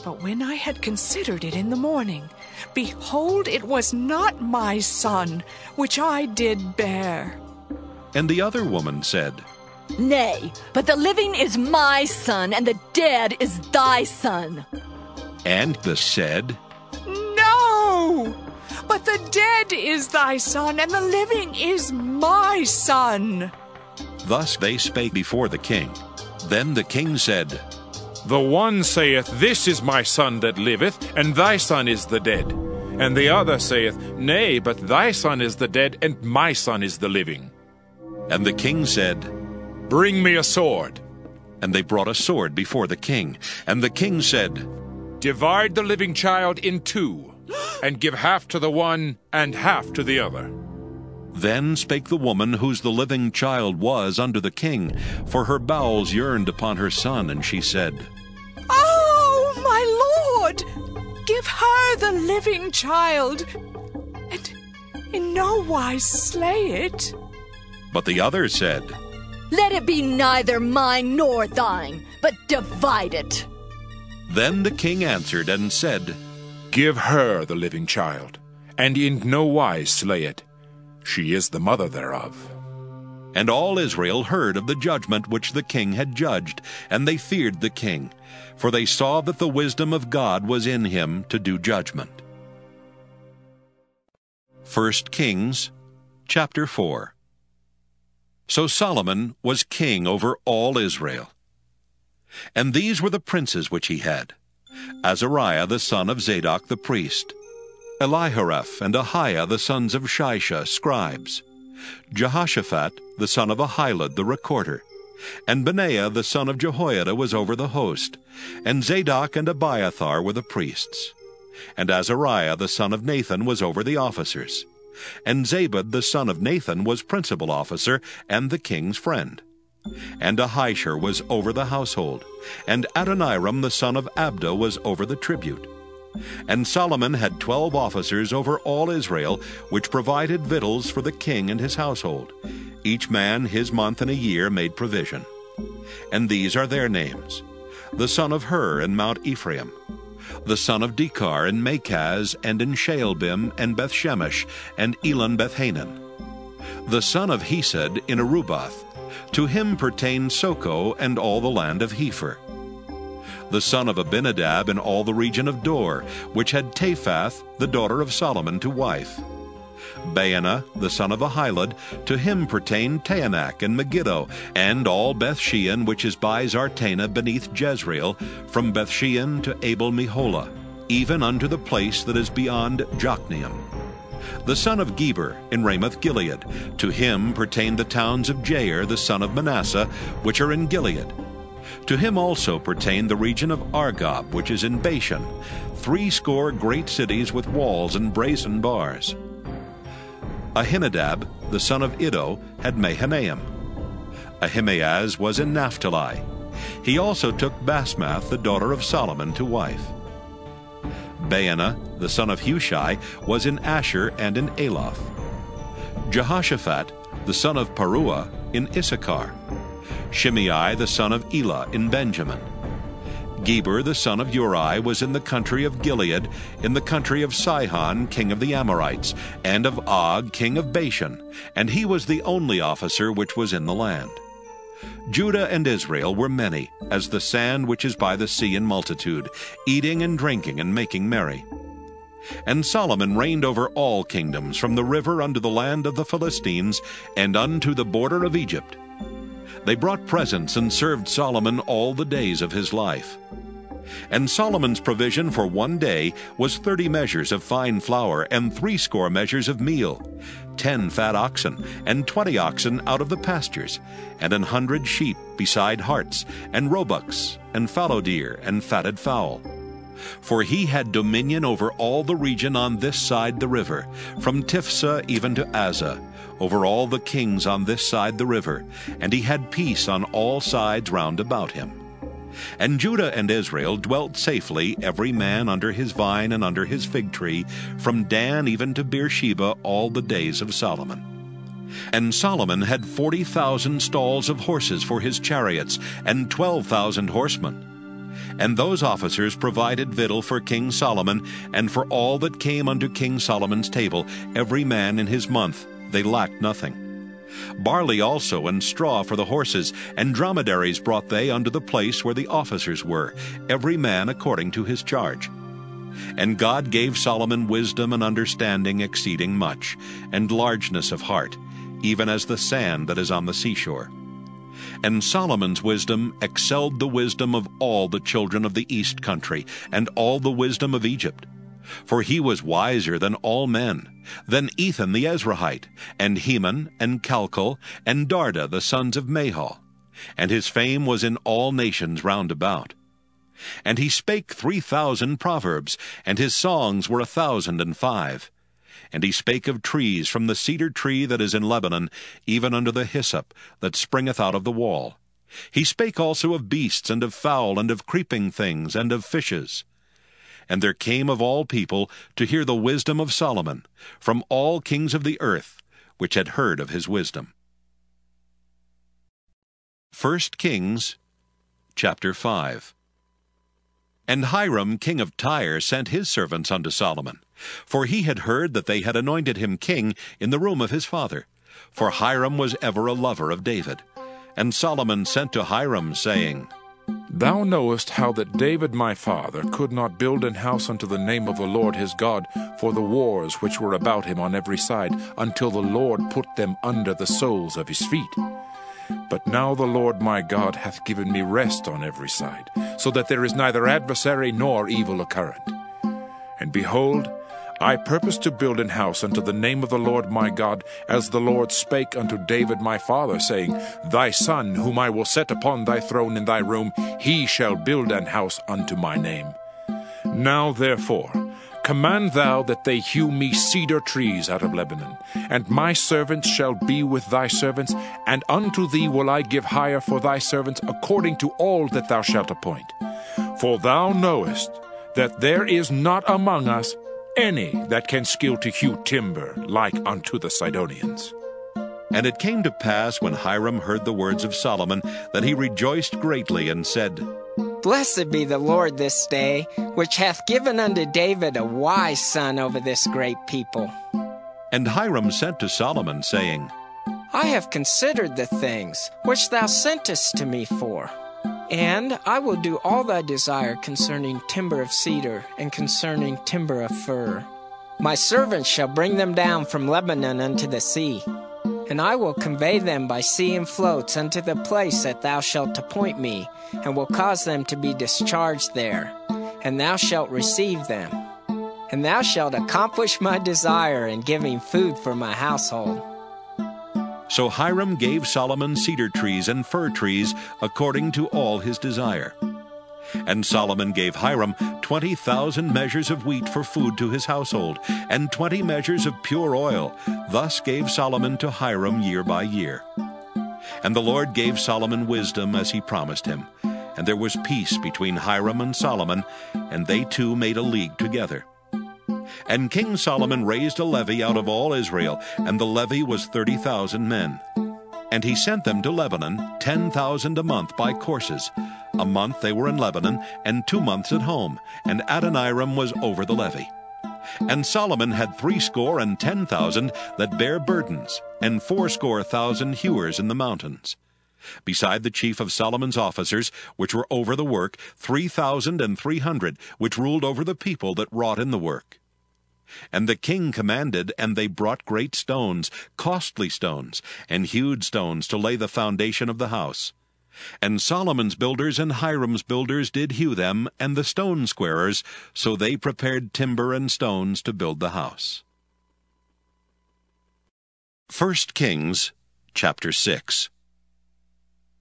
But when I had considered it in the morning, behold, it was not my son, which I did bear.
And the other woman said,
Nay, but the living is my son, and the dead is thy son.
And the said,
No, but the dead is thy son, and the living is my son.
Thus they spake before the king. Then the king said,
The one saith, This is my son that liveth, and thy son is the dead. And the other saith, Nay, but thy son is the dead, and my son is the living.
And the king said,
Bring me a sword.
And they brought a sword before the king. And the king said,
Divide the living child in two, and give half to the one and half to the other.
Then spake the woman whose the living child was unto the king, for her bowels yearned upon her son, and she said,
Oh, my lord, give her the living child, and in no wise slay it.
But the other said,
Let it be neither mine nor thine, but divide it.
Then the king answered and said,
Give her the living child, and in no wise slay it. She is the mother thereof.
And all Israel heard of the judgment which the king had judged, and they feared the king, for they saw that the wisdom of God was in him to do judgment. 1 Kings chapter 4. So Solomon was king over all Israel. And these were the princes which he had: Azariah the son of Zadok the priest, Elihoreph and Ahiah the sons of Shisha, scribes, Jehoshaphat the son of Ahilud the recorder, and Benaiah the son of Jehoiada was over the host, and Zadok and Abiathar were the priests, and Azariah the son of Nathan was over the officers, and Zabud the son of Nathan was principal officer and the king's friend, and Ahishar was over the household, and Adoniram the son of Abda was over the tribute. And Solomon had 12 officers over all Israel, which provided victuals for the king and his household. Each man his month and a year made provision. And these are their names: the son of Hur in Mount Ephraim, the son of Dekar in Makaz, and in Shaalbim, and Bethshemesh, and Elon Bethhanan, the son of Hesed in Arubath. To him pertained Soko and all the land of Hepher. The son of Abinadab in all the region of Dor, which had Taphath, the daughter of Solomon, to wife. Baana, the son of Ahilud, to him pertained Taanach and Megiddo, and all Bethshean, which is by Zartana beneath Jezreel, from Bethshean to Abel-Meholah, even unto the place that is beyond Jokneam. The son of Geber in Ramoth-Gilead, to him pertained the towns of Jair, the son of Manasseh, which are in Gilead. To him also pertained the region of Argob, which is in Bashan, 80 great cities with walls and brazen bars. Ahinadab, the son of Iddo, had Mahanaim. Ahimaaz was in Naphtali. He also took Basmath, the daughter of Solomon, to wife. Baana, the son of Hushai, was in Asher and in Aloth. Jehoshaphat, the son of Paruah, in Issachar. Shimei the son of Elah in Benjamin. Geber the son of Uri was in the country of Gilead, in the country of Sihon king of the Amorites, and of Og king of Bashan, and he was the only officer which was in the land. Judah and Israel were many, as the sand which is by the sea in multitude, eating and drinking and making merry. And Solomon reigned over all kingdoms, from the river unto the land of the Philistines, and unto the border of Egypt. They brought presents and served Solomon all the days of his life. And Solomon's provision for one day was 30 measures of fine flour, and 80 measures of meal, 10 fat oxen, and 20 oxen out of the pastures, and 100 sheep beside harts, and roebucks, and fallow deer, and fatted fowl. For he had dominion over all the region on this side the river, from Tiphsah even to Azzah, over all the kings on this side the river, and he had peace on all sides round about him. And Judah and Israel dwelt safely, every man under his vine and under his fig tree, from Dan even to Beersheba, all the days of Solomon. And Solomon had 40,000 stalls of horses for his chariots, and 12,000 horsemen. And those officers provided victual for King Solomon, and for all that came unto King Solomon's table, every man in his month. They lacked nothing. Barley also and straw for the horses, and dromedaries brought they unto the place where the officers were, every man according to his charge. And God gave Solomon wisdom and understanding exceeding much, and largeness of heart, even as the sand that is on the seashore. And Solomon's wisdom excelled the wisdom of all the children of the east country, and all the wisdom of Egypt. For he was wiser than all men, than Ethan the Ezrahite, and Heman, and Calcol, and Darda the sons of Mahol. And his fame was in all nations round about. And he spake 3,000 proverbs, and his songs were 1,005. And he spake of trees, from the cedar tree that is in Lebanon, even unto the hyssop that springeth out of the wall. He spake also of beasts, and of fowl, and of creeping things, and of fishes. And there came of all people to hear the wisdom of Solomon, from all kings of the earth, which had heard of his wisdom. 1 Kings chapter 5. And Hiram king of Tyre sent his servants unto Solomon, for he had heard that they had anointed him king in the room of his father. For Hiram was ever a lover of David. And Solomon sent to Hiram, saying,
Thou knowest how that David my father could not build an house unto the name of the Lord his God for the wars which were about him on every side, until the Lord put them under the soles of his feet. But now the Lord my God hath given me rest on every side, so that there is neither adversary nor evil occurrent. And behold, I purpose to build an house unto the name of the Lord my God, as the Lord spake unto David my father, saying, Thy son, whom I will set upon thy throne in thy room, he shall build an house unto my name. Now therefore, command thou that they hew me cedar trees out of Lebanon, and my servants shall be with thy servants, and unto thee will I give hire for thy servants according to all that thou shalt appoint. For thou knowest that there is not among us any that can skill to hew timber like unto the Sidonians.
And it came to pass, when Hiram heard the words of Solomon, that he rejoiced greatly, and said,
Blessed be the Lord this day, which hath given unto David a wise son over this great people.
And Hiram sent to Solomon, saying,
I have considered the things which thou sentest to me for, and I will do all thy desire concerning timber of cedar and concerning timber of fir. My servants shall bring them down from Lebanon unto the sea, and I will convey them by sea and floats unto the place that thou shalt appoint me, and will cause them to be discharged there, and thou shalt receive them. And thou shalt accomplish my desire in giving food for my household.
So Hiram gave Solomon cedar trees and fir trees according to all his desire. And Solomon gave Hiram 20,000 measures of wheat for food to his household, and 20 measures of pure oil. Thus gave Solomon to Hiram year by year. And the Lord gave Solomon wisdom as he promised him. And there was peace between Hiram and Solomon, and they two made a league together. And King Solomon raised a levy out of all Israel, and the levy was 30,000 men. And he sent them to Lebanon, 10,000 a month by courses. A month they were in Lebanon, and 2 months at home, and Adoniram was over the levy. And Solomon had 70,010 that bare burdens, and 80,000 hewers in the mountains. Beside the chief of Solomon's officers, which were over the work, 3,300, which ruled over the people that wrought in the work. And the king commanded, and they brought great stones, costly stones, and hewed stones to lay the foundation of the house. And Solomon's builders and Hiram's builders did hew them, and the stone squarers, so they prepared timber and stones to build the house. 1 Kings chapter 6.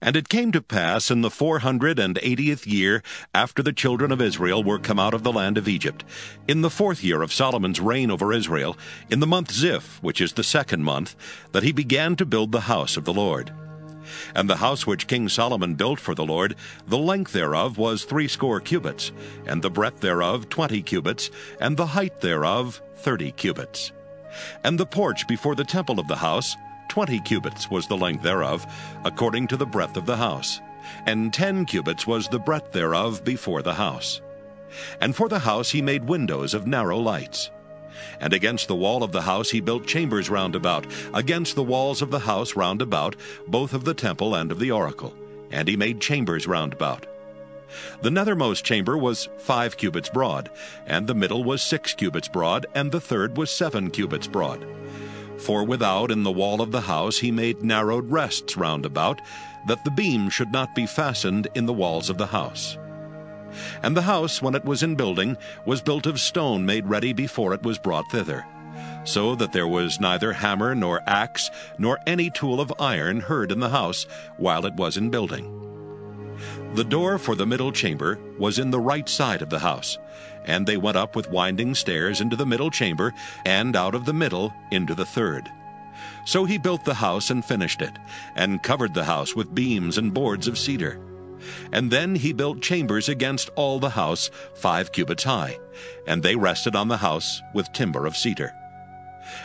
And it came to pass in the 480th year after the children of Israel were come out of the land of Egypt, in the 4th year of Solomon's reign over Israel, in the month Ziph, which is the 2nd month, that he began to build the house of the Lord. And the house which King Solomon built for the Lord, the length thereof was 80 cubits, and the breadth thereof 20 cubits, and the height thereof 30 cubits. And the porch before the temple of the house, 20 cubits was the length thereof, according to the breadth of the house, and 10 cubits was the breadth thereof before the house. And for the house he made windows of narrow lights. And against the wall of the house he built chambers round about, against the walls of the house round about, both of the temple and of the oracle, and he made chambers round about. The nethermost chamber was 5 cubits broad, and the middle was 6 cubits broad, and the third was 7 cubits broad. For without in the wall of the house he made narrowed rests round about, that the beam should not be fastened in the walls of the house. And the house, when it was in building, was built of stone made ready before it was brought thither, so that there was neither hammer nor axe nor any tool of iron heard in the house while it was in building. The door for the middle chamber was in the right side of the house, and they went up with winding stairs into the middle chamber, and out of the middle into the third. So he built the house and finished it, and covered the house with beams and boards of cedar. And then he built chambers against all the house 5 cubits high, and they rested on the house with timber of cedar.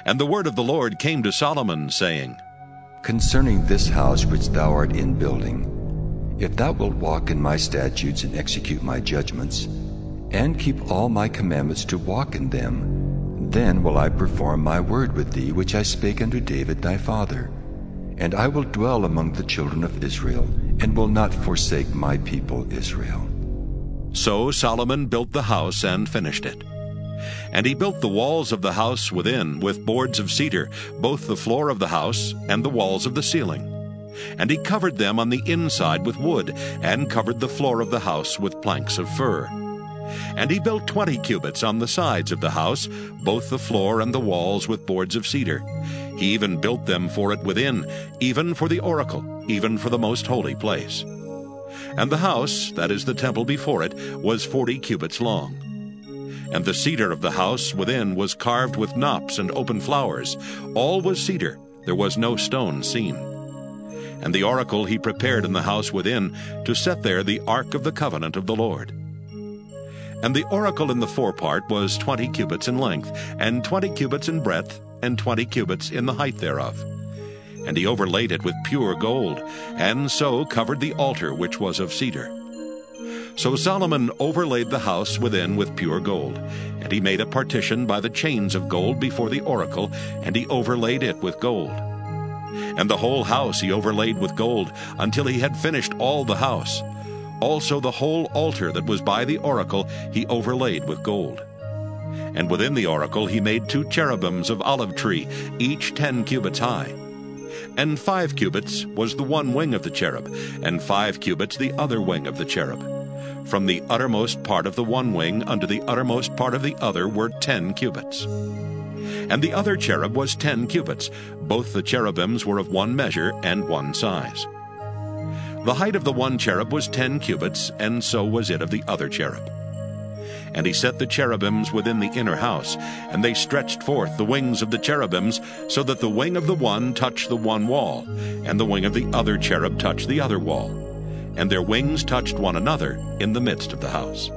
And the word of the Lord came to Solomon, saying,
Concerning this house which thou art in building, if thou wilt walk in my statutes and execute my judgments, and keep all my commandments to walk in them, then will I perform my word with thee which I spake unto David thy father. And I will dwell among the children of Israel, and will not forsake my people Israel.
So Solomon built the house and finished it. And he built the walls of the house within with boards of cedar, both the floor of the house and the walls of the ceiling. And he covered them on the inside with wood, and covered the floor of the house with planks of fir. And he built 20 cubits on the sides of the house, both the floor and the walls with boards of cedar. He even built them for it within, even for the oracle, even for the most holy place. And the house, that is the temple before it, was 40 cubits long. And the cedar of the house within was carved with knops and open flowers. All was cedar, there was no stone seen. And the oracle he prepared in the house within, to set there the ark of the covenant of the Lord. And the oracle in the forepart was 20 cubits in length, and 20 cubits in breadth, and 20 cubits in the height thereof. And he overlaid it with pure gold, and so covered the altar which was of cedar. So Solomon overlaid the house within with pure gold, and he made a partition by the chains of gold before the oracle, and he overlaid it with gold. And the whole house he overlaid with gold, until he had finished all the house. Also the whole altar that was by the oracle he overlaid with gold. And within the oracle he made 2 cherubims of olive tree, each 10 cubits high. And 5 cubits was the one wing of the cherub, and 5 cubits the other wing of the cherub. From the uttermost part of the one wing unto the uttermost part of the other were 10 cubits. And the other cherub was 10 cubits. Both the cherubims were of one measure and one size. The height of the one cherub was 10 cubits, and so was it of the other cherub. And he set the cherubims within the inner house, and they stretched forth the wings of the cherubims, so that the wing of the one touched the one wall, and the wing of the other cherub touched the other wall. And their wings touched one another in the midst of the house.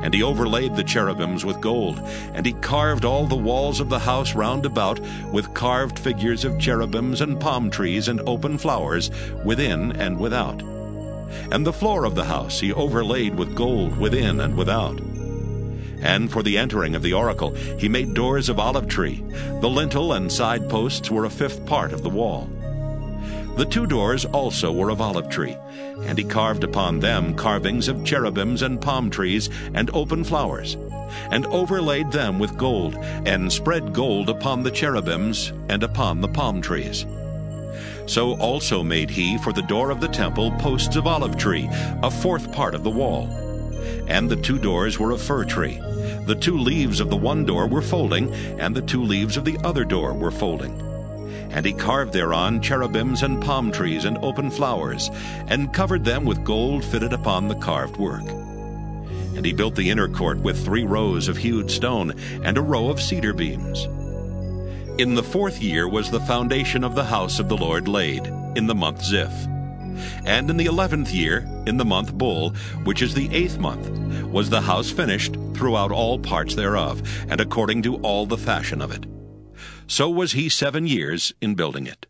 And he overlaid the cherubims with gold, and he carved all the walls of the house round about with carved figures of cherubims and palm trees and open flowers within and without. And the floor of the house he overlaid with gold within and without. And for the entering of the oracle he made doors of olive tree. The lintel and side posts were a 5th part of the wall. The 2 doors also were of olive tree, and he carved upon them carvings of cherubims and palm trees and open flowers, and overlaid them with gold, and spread gold upon the cherubims and upon the palm trees. So also made he for the door of the temple posts of olive tree, a 4th part of the wall. And the 2 doors were of fir tree. The 2 leaves of the one door were folding, and the 2 leaves of the other door were folding. And he carved thereon cherubims and palm trees and open flowers, and covered them with gold fitted upon the carved work. And he built the inner court with 3 rows of hewed stone, and a row of cedar beams. In the 4th year was the foundation of the house of the Lord laid, in the month Ziph. And in the 11th year, in the month Bul, which is the 8th month, was the house finished throughout all parts thereof, and according to all the fashion of it. So was he 7 years in building it.